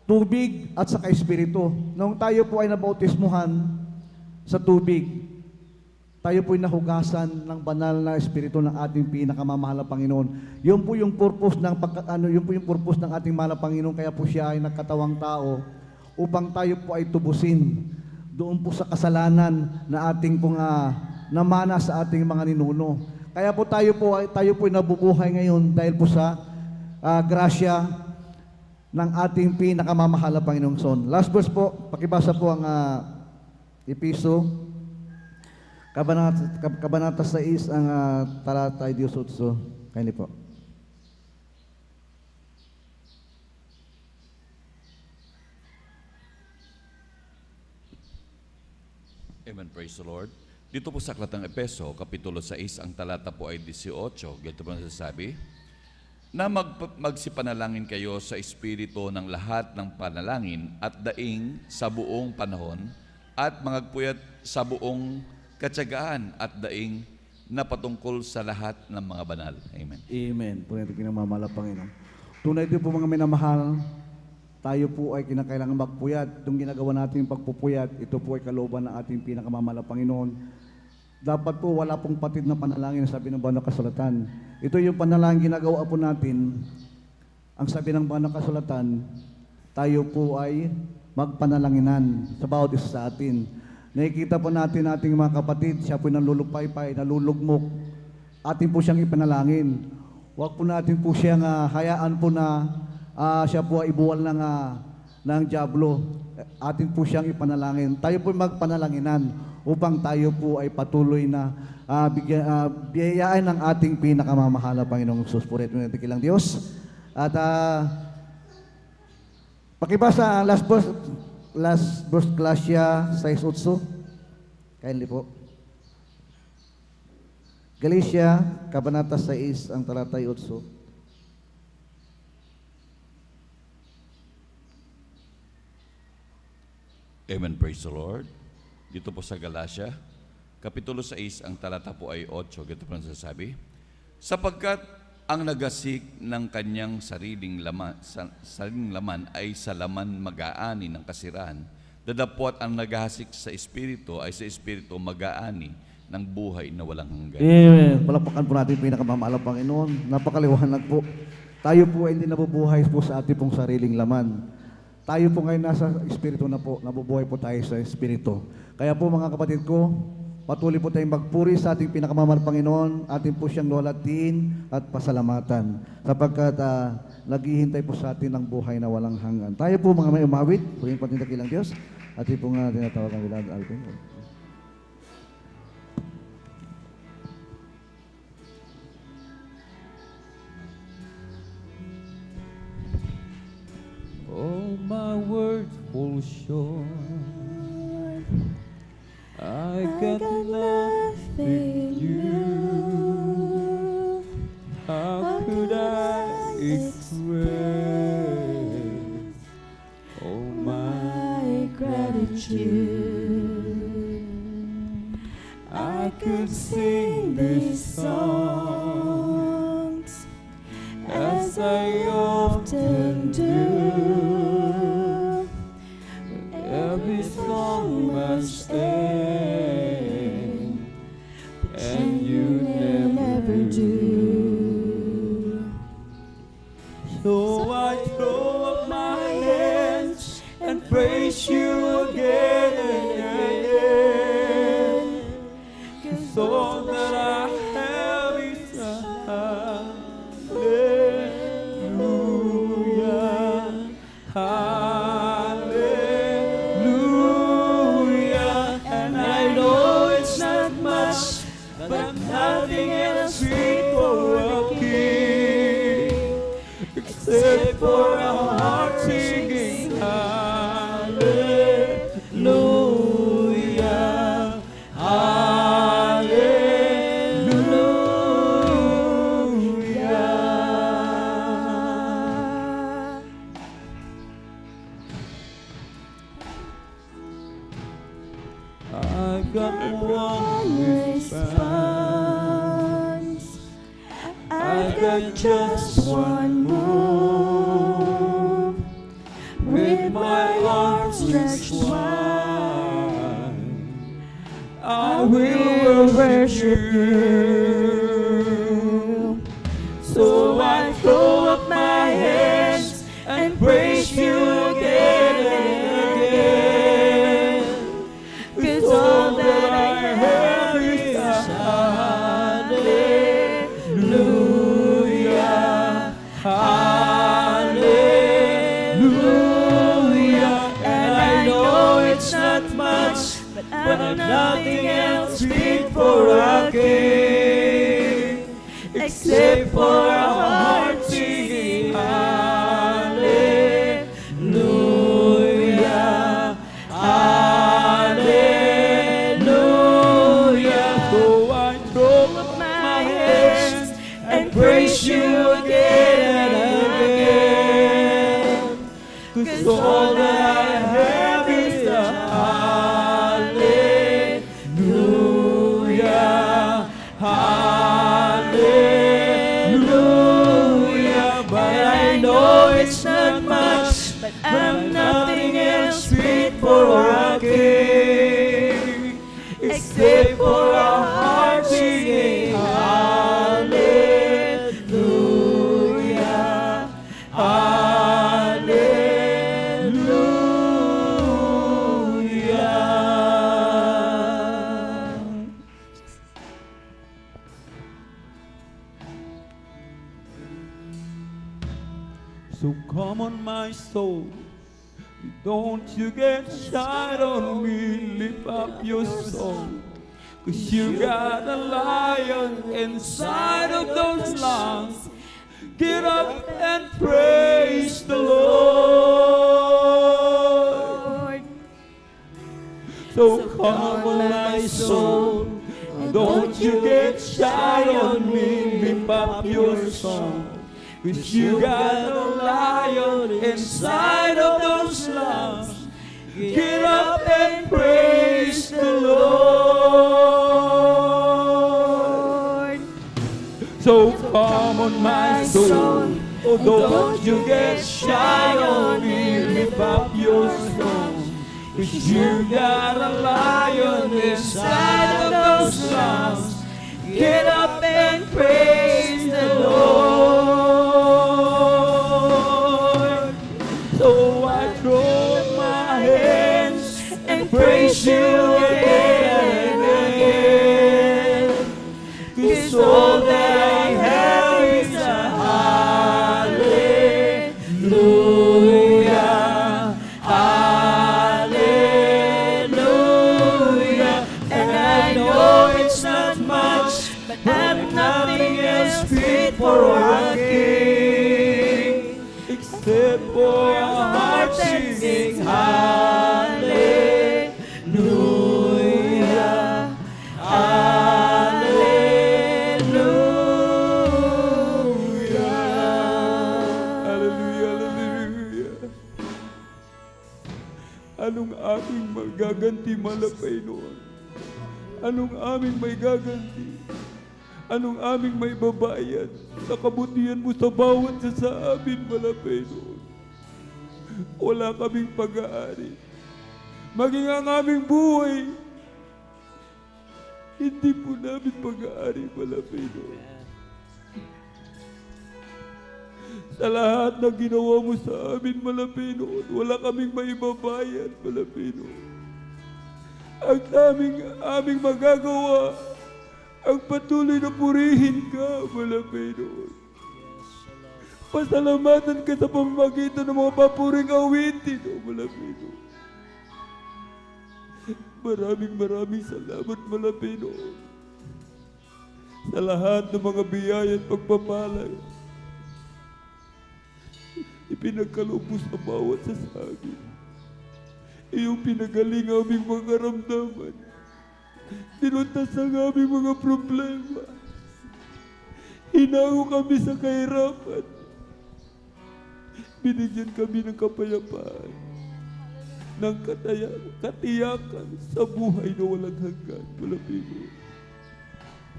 tubig at sa Espiritu. Nung tayo po ay nabautismuhan sa tubig, tayo po'y nahugasan ng banal na Espiritu ng ating pinakamamahal na Panginoon. Yun po yung purpose ng ating mahal na Panginoon, kaya po siya ay nagkatawang tao upang tayo po ay tubusin doon po sa kasalanan na ating pong namana sa ating mga ninuno. Kaya po tayo po ay nabubuhay ngayon dahil po sa grasya ng ating pinakamamahal na Panginoong Son. Last verse po, pakibasa po ang Episo, Kabanata 6, ang talata 18. Kindly po. Amen. Praise the Lord. Dito po sa aklat ng Epeso, Kapitulo 6, ang talata po ay 18. Ganito po nasasabi, na magsipanalangin kayo sa Espiritu ng lahat ng panalangin at daing sa buong panahon at magpuyat sa buong katsagaan at daing na patungkol sa lahat ng mga banal. Amen. Amen. Po natin pinamamahal ang Panginoon. Tunay din po mga minamahal, tayo po ay kinakailangan magpuyat. Itong ginagawa natin yung pagpupuyat, ito po ay kalooban ng ating pinakamamahal na Panginoon. Dapat po wala pong patid na panalangin, sabi ng banal na kasulatan. Ito yung panalangin ginagawa po natin. Ang sabi ng banal na kasulatan, tayo po ay magpanalanginan sa bawat isa sa atin. Nakikita po natin ating mga kapatid, siya po nalulupaypay, nalulugmok. Atin po siyang ipanalangin. Huwag po natin po siyang hayaan po na siya po ay ibuwal ng diablo. Atin po siyang ipanalangin. Tayo po magpanalanginan upang tayo po ay patuloy na biyayaan ng ating pinakamamahal na Panginoong Jesus. Purihin natin kilang Diyos. At pakibasa ang last verse Galatia 6:8. Kindly po. Galatia, Kabanata 6, ang talata 8. Amen. Praise the Lord. Dito po sa Galatia, Kapitulo 6, ang talata po ay 8. Ganito po nasasabi, sapagkat ang nagasik ng kanyang sariling laman ay sa laman mag-aani ng kasiraan, dadapot ang naghasik sa Espiritu ay sa Espiritu mag-aani ng buhay na walang hanggan. Amen. Palapakan po natin pinakamamahal na Panginoon. Napakaliwanag po. Tayo po ay hindi nabubuhay po sa ating pong sariling laman. Tayo po ngayon nasa Espiritu na po. Nabubuhay po tayo sa Espiritu. Kaya po mga kapatid ko, patuloy po tayong magpuri sa ating pinakamamahal na Panginoon. Atin po siyang lolatin at pasalamatan. Sapagkat naghihintay po sa atin ng buhay na walang hanggan. Tayo po mga may umawit. Purihin po natin dakilang Diyos. Atin po nga tinatawag ang Wilad Alvin. All my words fall short. I got nothing new. How could I express all my gratitude? I could sing these songs as I often do. Every song must end, and you never do. So I throw up my hands and praise you again and again. 'Cause all that I have is a hallelujah, hallelujah. And I know it's not much, but nothing else sweet for a king, except for a heart singing hallelujah, hallelujah. I've got one response. I've got just one move. With my arms stretched wide, I will worship you. So I throw up my hands and praise you again and again. 'Cause all that I have is a hallelujah, hallelujah. but nothing else fit for our King, except for our heart singing hallelujah, hallelujah. So I throw up my hands and praise you again and again, 'cause all that I have is a hallelujah, hallelujah. But I know it's not much, but I'm nothing else fit for our King, except for our heart singing hallelujah, hallelujah. So come on, my soul, don't you get shy on me, lift up your soul, 'cause you got a lion inside of those lungs. Get up and praise the Lord. So come on, my soul, don't you get shy on me, lift up your song, 'cause you got a lion inside of those lungs. Get up and praise the Lord. So come on, my soul, oh, don't you get shy on me, lift up your song, 'cause you got a lion inside of those lungs. Get up and praise the Lord. So I throw up my hands and praise you again and again, 'cause all that I have is a hallelujah, hallelujah. And I know it's not much, but I'm nothing else fit for our King, except for our heart singing hallelujah, hallelujah. Hallelujah, hallelujah. Anong aking magaganti, malapay noon? Anong aming may gaganti? Anong aming may babayad sa kabutihan mo sa bawat isa sa amin, malapay noon? Wala kaming pag-aari. Maging ang aming buhay, hindi po namin pag-aari, malapay noon. Sa lahat na ginawa mo sa amin, malapay noon, wala kaming maibabayad, malapay noon. Ang aming magagawa, ang patuloy na purihin ka, malapay noon. Pasalamatan ka sa pamamagitan ng mga papuring awitin, o malapay noon. Maraming salamat, malapay noon, sa lahat ng mga biyaya at pagpapalay ipinagkaloob mo sa bawat sasagin. Iyong pinagaling aming mga karamdaman, tinuntas ang aming mga problema, hinango kami sa kahirapan, binigyan kami ng kapayapaan, ng katiyakan sa buhay na walang hanggan, malapay mo.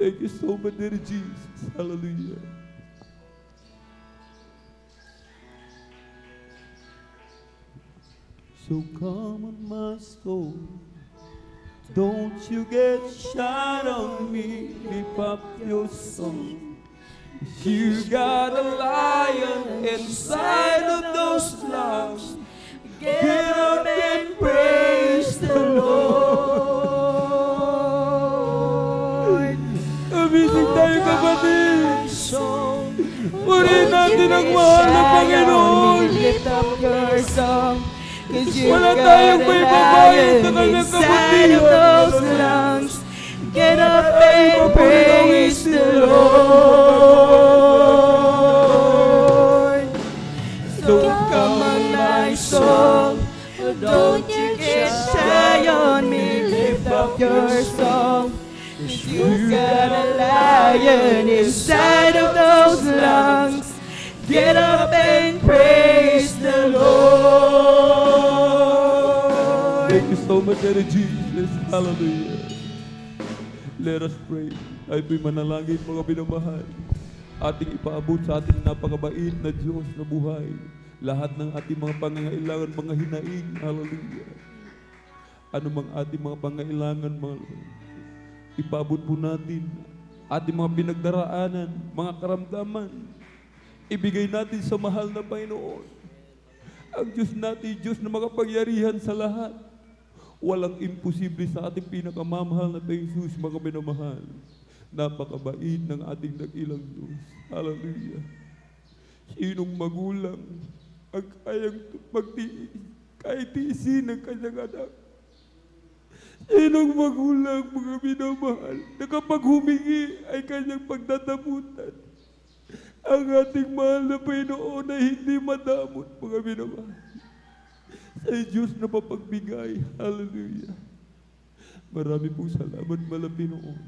Thank you so much, dear Jesus. Hallelujah. So come on, my soul, don't you get shy on me, lift up your song. You got a lion inside of those lungs. Get up and praise the Lord. Amazing tayo, kapatid. Purihin natin ang mahal na Panginoon. Lift up your song. 'Cause you Wala got tayong a may babae sa lion kanyang inside of kabutihan. those lungs. Get up and praise the Lord. So come on, my soul, don't you get shy on me. Lift up your song. 'Cause you got a lion inside of those lungs. Get up and praise the Lord. Thank you so much, Daddy Jesus. Hallelujah. Let us pray. Ay po'y manalangin, mga binamahal. Ating ipaabot sa ating napakabait na Diyos na buhay. Lahat ng ating mga pangangailangan, mga hinaing. Hallelujah. Ano mang ating mga pangangailangan, mga ipaabot po natin. Ating mga pinagdaraanan, mga karamdaman. Ibigay natin sa mahal na Panginoon. Ang Diyos natin, Diyos na makapangyarihan sa lahat. Walang imposible sa ating pinakamamahal na Jesus, mga minamahal. Napakabait ng ating dakilang Diyos. Hallelujah. Sinong magulang ang kayang magtiis, kahit tiisin ng kanyang anak? Sinong magulang, mga minamahal, na kapag humingi ay kanyang pagdadamutan? Ang ating mahal na Panginoon ay hindi madamot, mga minamahal. Sa Diyos na mapagbigay. Hallelujah. Marami pong salamat, mahal na Panginoon,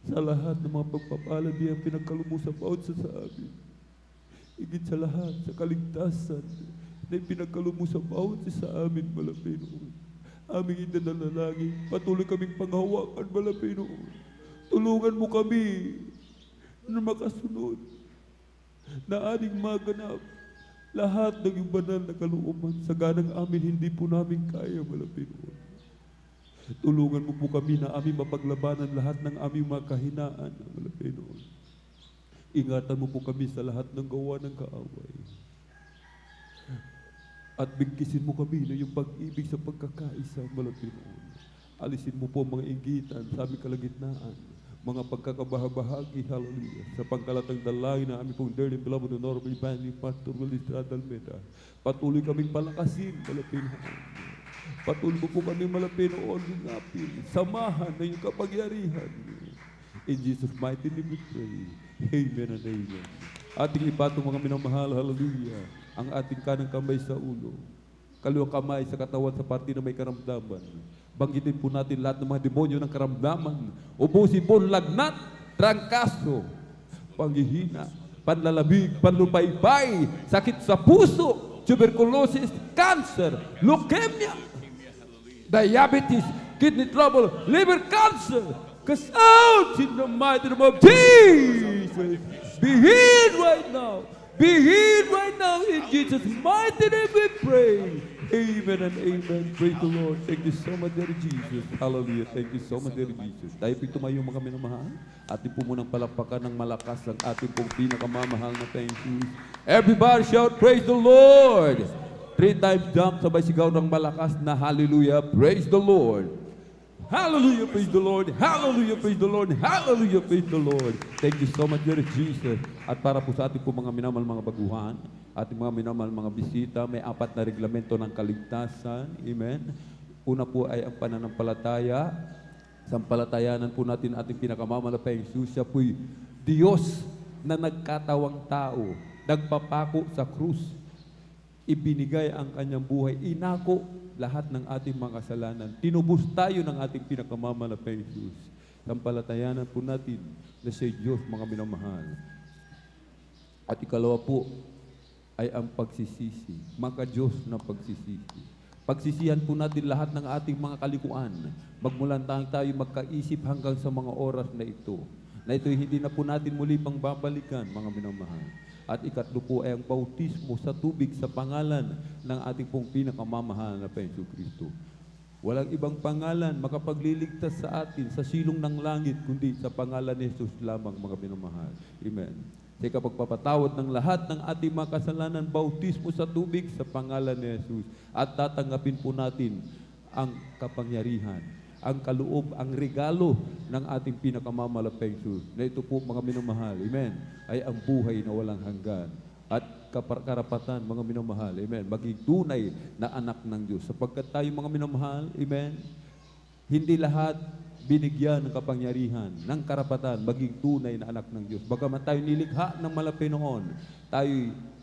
sa lahat ng mga pagpapalad niyang pinagkalumusan bawat sa amin. Higit sa lahat, sa kaligtasan na pinagkalumusan bawat sa amin, mahal na Panginoon. Aming idinalangin, patuloy kaming panghawakan, mahal na Panginoon. Tulungan mo kami na makasunod, na aning maganap lahat ng iyong banal na kalooban sa ganang amin hindi po namin kaya, mahal na Panginoon. Tulungan mo po kami na aming mapaglabanan lahat ng aming mga kahinaan, mahal na Panginoon. Ingatan mo po kami sa lahat ng gawa ng kaaway. At bigkisin mo kami na yung pag-ibig sa pagkakaisa, mahal na Panginoon. Alisin mo po mga inggitan sa aming kalagitnaan, mga pagkakabahabahagi, hallelujah, sa pangkalatang dalangin na aming pong dearly beloved honorable evangelist Pastor Willie Estrada Almeida. Patuloy kaming palakasin, malapin. Patuloy mo po kami malapin o lingapin, samahan na yung kapagyarihan. In Jesus' mighty name we pray. Amen and amen. Ating ipatong mga minamahal, hallelujah, ang ating kanang kamay sa ulo, kaliwang kamay sa katawan sa parte na may karamdaman. Banggitin po natin lahat ng mga demonyo ng karamdaman. Ubusin po, lagnat, trangkaso, panghihina, panlalamig, panlupaybay, sakit sa puso, tuberculosis, cancer, leukemia, diabetes, kidney trouble, liver cancer. Cast out in the mighty name of Jesus. Be healed right now. Be healed right now in Jesus' mighty name we pray. Amen and amen. Praise the Lord. Thank you so much, Daddy Jesus. Hallelujah. Thank you so much, Daddy Jesus. Tayo po tumayo, mga minamahal. Atin po munang palakpakan ng malakas ang ating pong pinakamamahal na thank you. Everybody shout, praise the Lord. 3 times jump, sabay sigaw ng malakas na hallelujah. Praise the Lord. Hallelujah, praise the Lord. Hallelujah, praise the Lord. Hallelujah, praise the Lord. Thank you so much, Daddy Jesus. At para po sa ating po mga minamahal, mga baguhan, ating mga minamahal, mga bisita, may 4 na reglamento ng kaligtasan. Amen. Una po ay ang pananampalataya. Sampalatayanan po natin ating pinakamamahal na Jesus. Siya po'y Diyos na nagkatawang tao, nagpapako sa krus, ibinigay ang kanyang buhay, inako lahat ng ating mga kasalanan. Tinubos tayo ng ating pinakamamahal na Jesus. Sampalatayanan po natin na si Diyos, mga minamahal. At ikalawa po ay ang pagsisisi, maka-Diyos na pagsisisi. Pagsisihan po natin lahat ng ating mga kalikuan. Magmulan tayo magkaisip hanggang sa mga oras na ito. Na ito'y hindi na po natin muli pang babalikan, mga minamahal. At ikatlo po ay ang bautismo sa tubig sa pangalan ng ating pong pinakamamahal na Panginoong Kristo. Walang ibang pangalan makapagliligtas sa atin sa silong ng langit, kundi sa pangalan ni Jesus lamang, mga minamahal. Amen. Sa kapagpapatawad ng lahat ng ating mga kasalanan, bautismo sa tubig sa pangalan ni Jesus. At tatanggapin po natin ang kapangyarihan, ang kaloob, ang regalo ng ating pinakamamahal na Jesus. Na ito po, mga minamahal, amen, ay ang buhay na walang hanggan. at karapatan, mga minamahal. Amen. Maging tunay na anak ng Diyos. Sapagkat tayo mga minamahal, amen, hindi lahat binigyan ng kapangyarihan, ng karapatan, maging tunay na anak ng Diyos. Bagaman tayo nilikha ng malapi noon,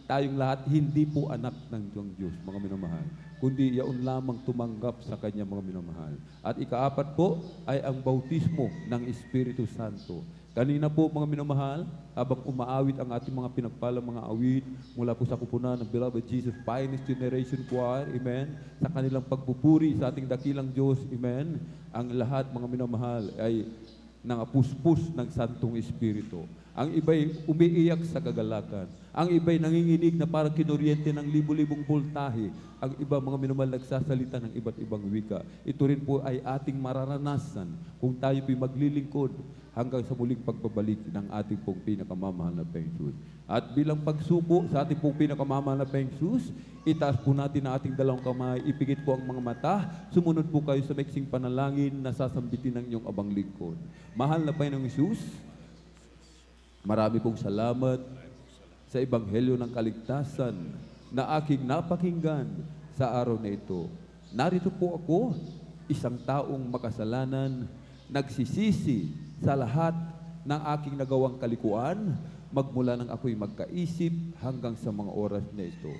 tayong lahat hindi po anak ng Diyos, mga minamahal, kundi yaon lamang tumanggap sa Kanya, mga minamahal. At ikaapat po ay ang bautismo ng Espiritu Santo. Kanina po, mga minamahal, habang umaawit ang ating mga pinagpalang mga awit mula po sa kupunan ng Beloved Jesus Finest Generation Choir, amen, sa kanilang pagpupuri sa ating dakilang Diyos, amen, ang lahat, mga minamahal, ay nangapuspos ng Santong Espiritu. Ang iba'y umiiyak sa kagalakan. Ang iba'y nanginginig na parang kinuryente ng libu-libong voltahe. Ang iba, mga minamahal, nagsasalita ng iba't ibang wika. Ito rin po ay ating mararanasan kung tayo po'y maglilingkod hanggang sa muling pagbabalik ng ating pong pinakamamahal na Panginoon. At bilang pagsuko sa ating pong pinakamamahal na Panginoon, itaas po natin ang ating dalawang kamay, ipikit po ang mga mata, sumunod po kayo sa maiksing panalangin na sasambitin ng inyong abang lingkod. Mahal na Panginoong Hesus, marami pong salamat sa Ebanghelyo ng Kaligtasan na aking napakinggan sa araw na ito. Narito po ako, isang taong makasalanan, nagsisisi sa lahat ng aking nagawang kalikuan, magmula nang ako'y magkaisip hanggang sa mga oras na ito.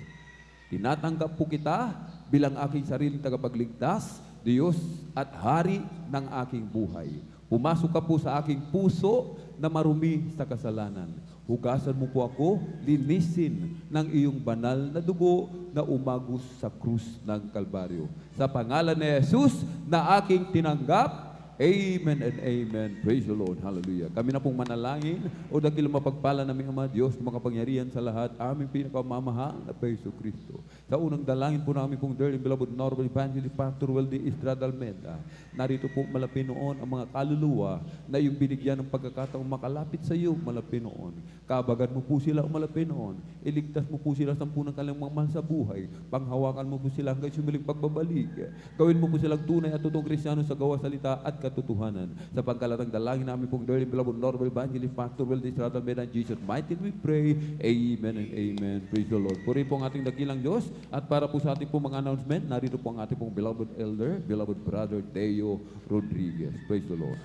Tinatanggap po kita bilang aking sariling tagapagligtas, Diyos at Hari ng aking buhay. Pumasok ka po sa aking puso na marumi sa kasalanan. Hugasan mo po ako, linisin ng iyong banal na dugo na umagos sa krus ng Kalbaryo. Sa pangalan ni Jesus na aking tinanggap, amen and amen. Praise the Lord. Hallelujah. Kami na pong manalangin o dakilang mapagpala naming Ama Diyos, makapangyarihan sa lahat, aming pinakamamahal na Peso Kristo. Sa unang dalangin po namin pong dearly beloved Normal Evangelist Pastor Weldy Estrada Almeida. Narito po malapi noon ang mga kaluluwa na yung binigyan ng pagkakataong makalapit sa iyo malapi noon. Kabagan mo po sila malapi noon. Iligtas mo po sila sa punang kanilang mga mahal sa buhay. Panghawakan mo po sila hanggang sumiling pagbabalik. Gawin mo po silang tunay at totoong Kristiyano sa gawa, salita at katotohanan. Sa pagkalatang dalangin namin pong dearly beloved Normal Evangelist Pastor Weldy Estrada Almeida, Jesus mighty we pray. Amen and amen. Praise the Lord. Puri po ang ating dakilang Diyos. At para po sa ating pong mga announcement, narito po ang ating pong beloved elder, beloved brother Teo Rodriguez. Praise the Lord.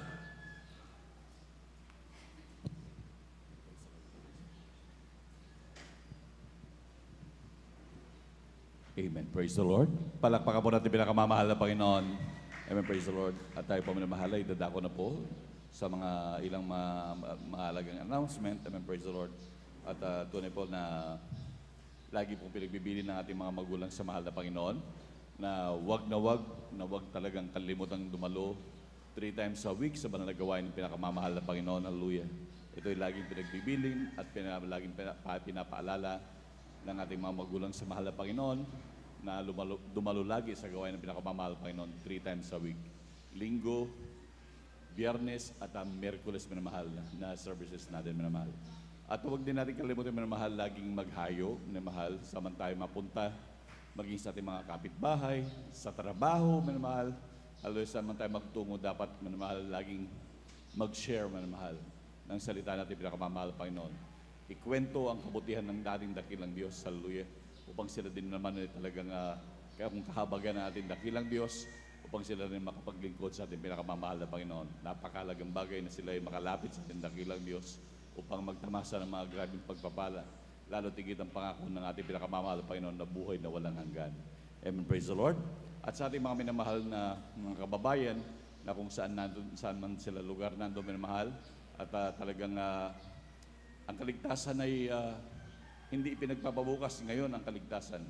Amen. Praise the Lord. Palakpakan po natin pinakamamahal na Panginoon. Amen. Praise the Lord. At tayo po minamahal ay dadako na po sa mga ilang mahalagang announcement. Amen. Praise the Lord. At tunay po na lagi pong pinagbibili ng ating mga magulang sa mahal na Panginoon na wag talagang kalimutang dumalo 3 times a week sa banal na gawain ng pinakamamahal na Panginoon. Hallelujah. Ito ay laging pinagbibiling at laging pinapaalala ng ating mga magulang sa mahal na Panginoon na dumalo lagi sa gawain ng pinakamamahal na Panginoon 3 times a week. Linggo, Biyernes at Miyerkules minamahal na services natin minamahal. At huwag din natin kalimutan minamahal, laging maghayo minamahal saman tayo mapunta, maging sa ating mga kapitbahay, sa trabaho minamahal. Haloy saman tayo magtungo, dapat minamahal laging mag-share minamahal ng salita natin pinakamamahal Panginoon. Ikwento ang kabutihan ng dating dakilang Diyos, hallelujah, upang sila din naman ay talagang kaya kung kahabagan ng ating dakilang Diyos, upang sila rin makapaglingkod sa ating pinakamamahal na Panginoon. Napakalagang bagay na sila ay makalapit sa ating dakilang Diyos upang magtamasa ng mga grabing pagpapala, lalo tigit ang pangako ng ating pinakamamahal na Panginoon na buhay na walang hanggan. Amen, praise the Lord. At sa ating mga minamahal na mga kababayan, na kung saan man sila lugar nandun minamahal, at talagang ang kaligtasan ay hindi ipinagpapabukas ngayon ang kaligtasan.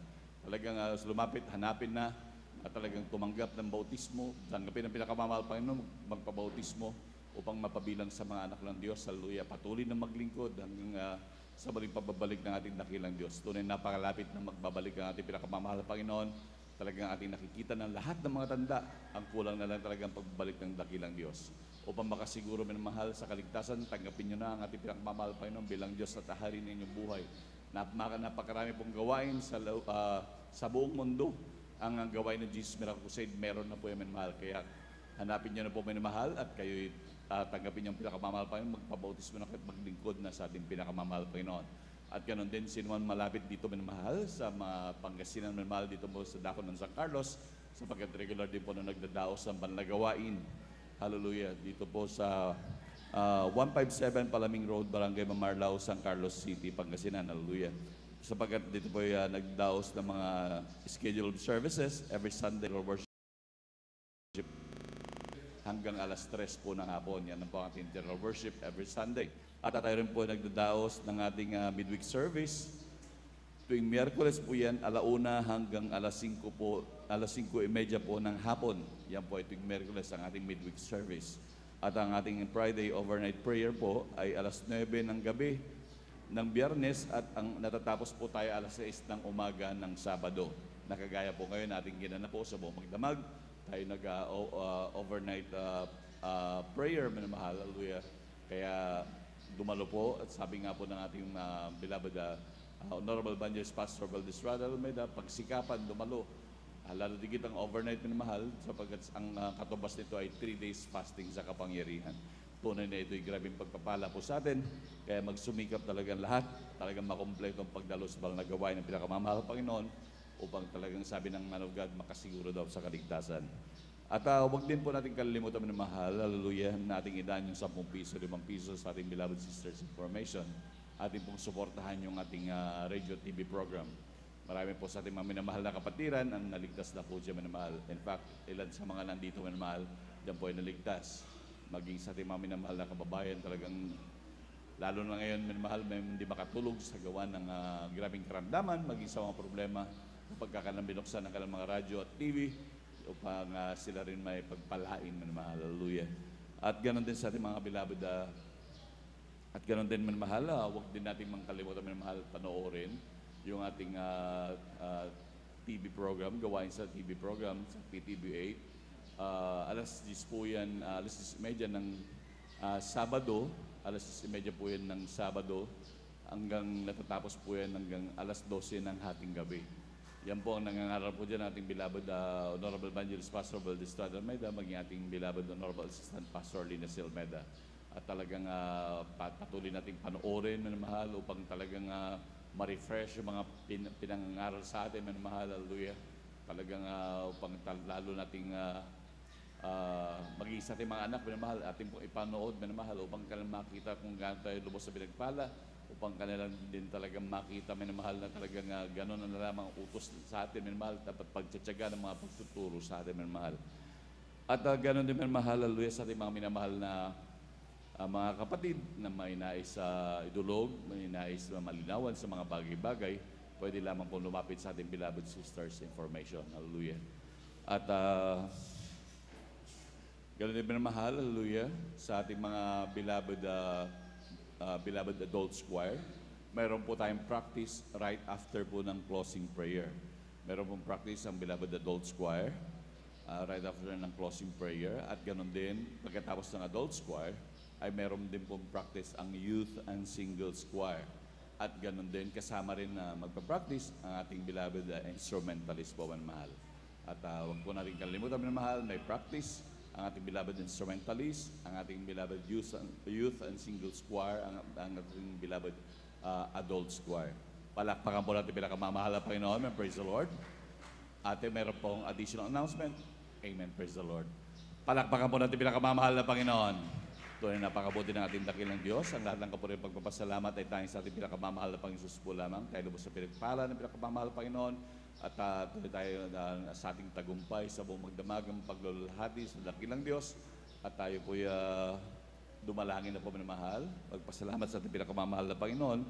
Talagang lumapit, hanapin na at talagang tumanggap ng bautismo, tanggapin ang pinakamamahal Panginoon, magpabautismo upang mapabilang sa mga anak ng Diyos. Hallelujah. Patuloy na maglingkod hanggang sa muling pagbabalik ng ating dakilang Diyos. Tunay napakalapit na magbabalik ang ating pinakamamahal Panginoon. Talagang ating nakikita ng lahat ng mga tanda, ang kulang na lang talagang pagbabalik ng dakilang Diyos. Upang makasiguro minamahal sa kaligtasan, tanggapin nyo na ang ating pinakamamahal Panginoon bilang Diyos at Hari ng inyong buhay. Napakarami pong gawain sa buong mundo. Ang gawain ng Jesus Miracle Crusade, meron na po yung minamahal. Kaya hanapin nyo na po minamahal at kayo tanggapin nyo ang pinakamamahal Panginoon, magpabautismo na kayo at maglingkod na sa ating pinakamamahal Panginoon. At ganoon din, sino man malapit dito minamahal sa mga Pangasinan minamahal dito po sa Dako ng San Carlos, sapagkat regular din po na nagdadaos ng banlagawain. Hallelujah. Dito po sa 157 Palaming Road, Barangay Mamarlao, San Carlos City, Pangasinan. Hallelujah. Sapagkat dito po nagdaos ng mga scheduled services every Sunday or worship hanggang alas 3 po ng hapon. Yan ang po ang ating general worship every Sunday. At tayo rin po nagdadaos ng ating midweek service. Tuwing Miyerkules po yan, 1:00 hanggang alas 5 po, alas 5:30 po ng hapon. Yan po ay tuwing Miyerkules ang ating midweek service. At ang ating Friday overnight prayer po ay alas 9 ng gabi ng Biyernes at ang natatapos po tayo alas 6 ng umaga ng Sabado. Nakagaya po ngayon ating ginana po sa buong magdamag. Tayo nag-overnight prayer, minamahal, hallelujah. Kaya dumalo po at sabi nga po ng ating beloved Honorable Evangelist Pastor Valdez Almeida, pagsikapan, dumalo. Lalo digit ang overnight minamahal sapagkat ang katubas nito ay 3 days fasting sa kapangyarihan. Tunay na ito'y grabing pagpapala po sa atin. Kaya magsumikap talagang lahat, talagang makompleto ang pagdalo sa banal na gawain ng pinakamamahal ng Panginoon upang talagang sabi ng man of God, makasiguro daw sa kaligtasan. At huwag din po natin kalilimutan minamahal, hallelujah, nating idaan yung 10 piso, 5 piso sa ating beloved sisters information. Ating pong suportahan yung ating radio TV program. Marami po sa ating mga minamahal na kapatiran ang naligtas na po dyan minamahal. In fact, ilan sa mga nandito minamahal, dyan po ay naligtas. Maging sa ating mga minamahal na kababayan, talagang lalo na ngayon minamahal, may hindi makatulog sa gawa ng grabing karamdaman, maging sa mga problema kapag kanilang binuksan ng kanilang mga radyo at TV upang sila rin may pagpalain minamahal. Hallelujah. At ganoon din sa ating mga beloved at ganoon din minamahal, huwag din natin makalimutan minamahal panoorin yung ating TV program, gawain sa TV program sa PTV 8. Alas 10 po yan, alas 10:30 ng Sabado, alas 10:30 po yan ng Sabado, hanggang natatapos po yan hanggang alas 12 ng hating gabi. Yan po ang nangangaral po dyan ating beloved Honorable Evangelist Pastor Valdez Almeida, maging ating beloved Honorable Assistant Pastor Lina Silmeda. At talagang patuloy nating panoorin minamahal upang talagang ma-refresh yung mga pinangaral sa atin minamahal. Hallelujah. Talagang upang lalo nating maging sa ating mga anak minamahal, ating pong ipanood minamahal upang kanilang makita kung gaano tayo lubos sa pinagpala, upang kanilang din talagang makita minamahal na talagang gano'n na lamang utos sa atin minamahal, dapat pagtsatsaga ng mga pagtuturo sa atin minamahal. At gano'n din minamahal, hallelujah, sa ating mga minamahal na mga kapatid na may nais idulog, may nais malinawan sa mga bagay-bagay, pwede lamang po lumapit sa ating beloved sisters information. Hallelujah. At gano'n din minamahal, hallelujah, sa ating mga beloved adults choir. Mayroon po tayong practice right after po ng closing prayer. Mayroon pong practice ang beloved adults choir right after ng closing prayer. At ganoon din, pagkatapos ng adults choir, ay meron din pong practice ang youth and singles choir. At ganoon din, kasama rin na magpa-practice ang ating beloved instrumentalist po mahal. At huwag po natin kalimutan mahal, may practice ang ating beloved instrumentalist, ang ating beloved youth and singles choir, ang ating beloved adults choir. Palakpakan po natin pinakamamahal na Panginoon. Praise the Lord. Ate, meron pong additional announcement. Amen. Praise the Lord. Palakpakan po natin pinakamamahal na Panginoon. Tunay na napakabuti ng ating dakilang Diyos. Ang lahat ng kapuri pagpapasalamat ay tanging sa ating pinakamamahal na Panginoon Jesus po lamang. Tayo lubos sa pinagpala ng pinakamamahal na Panginoon. At tuloy tayo sa ating tagumpay sa buong magdamagang paglulahati sa dakilang Diyos. At tayo po'y dumalangin na po minamahal. Magpasalamat sa ating pinakamamahal na Panginoon.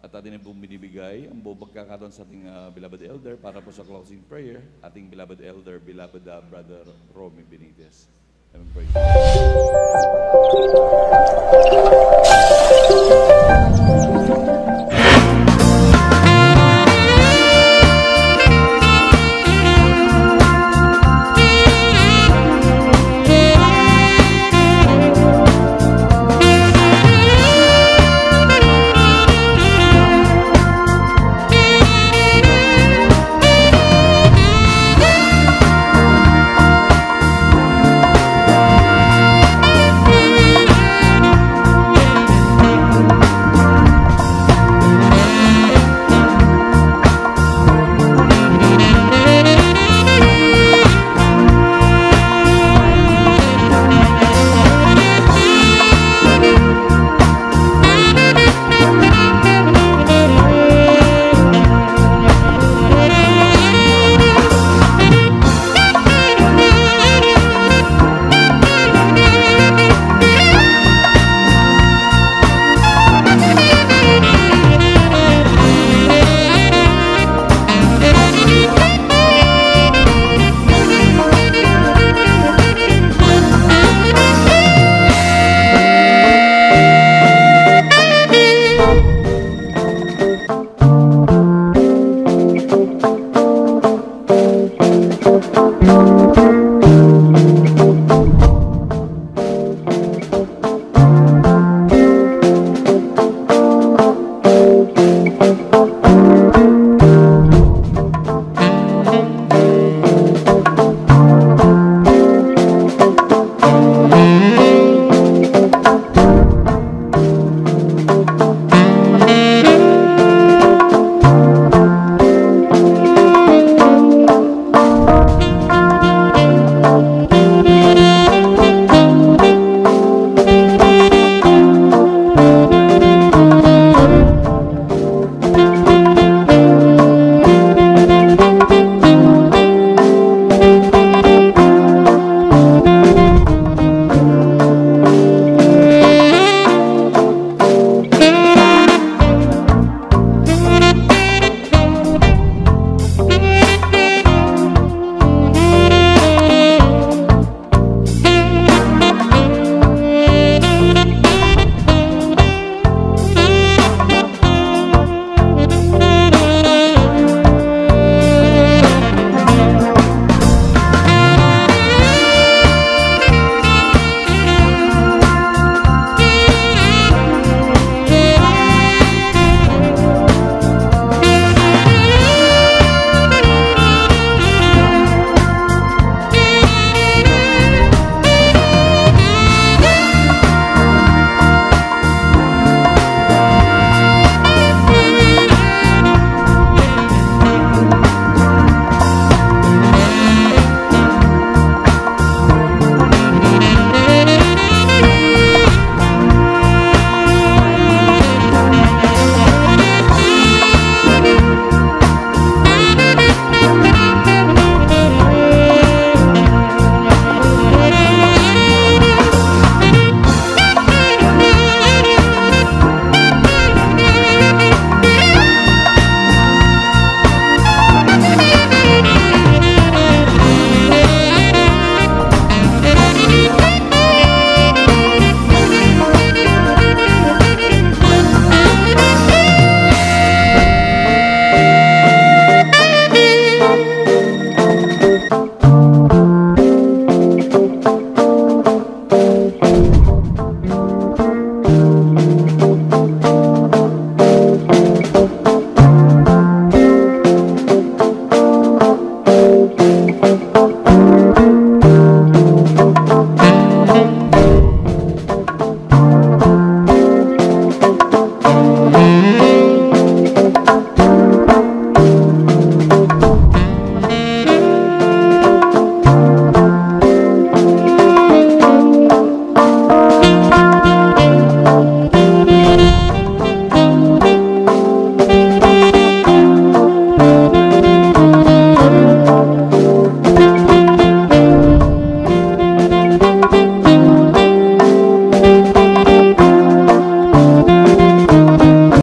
At atin pong binibigay ang buong pagkakataon sa ating beloved elder para po sa closing prayer. Ating beloved elder, beloved Brother Romy Benitez. Amen. Praise.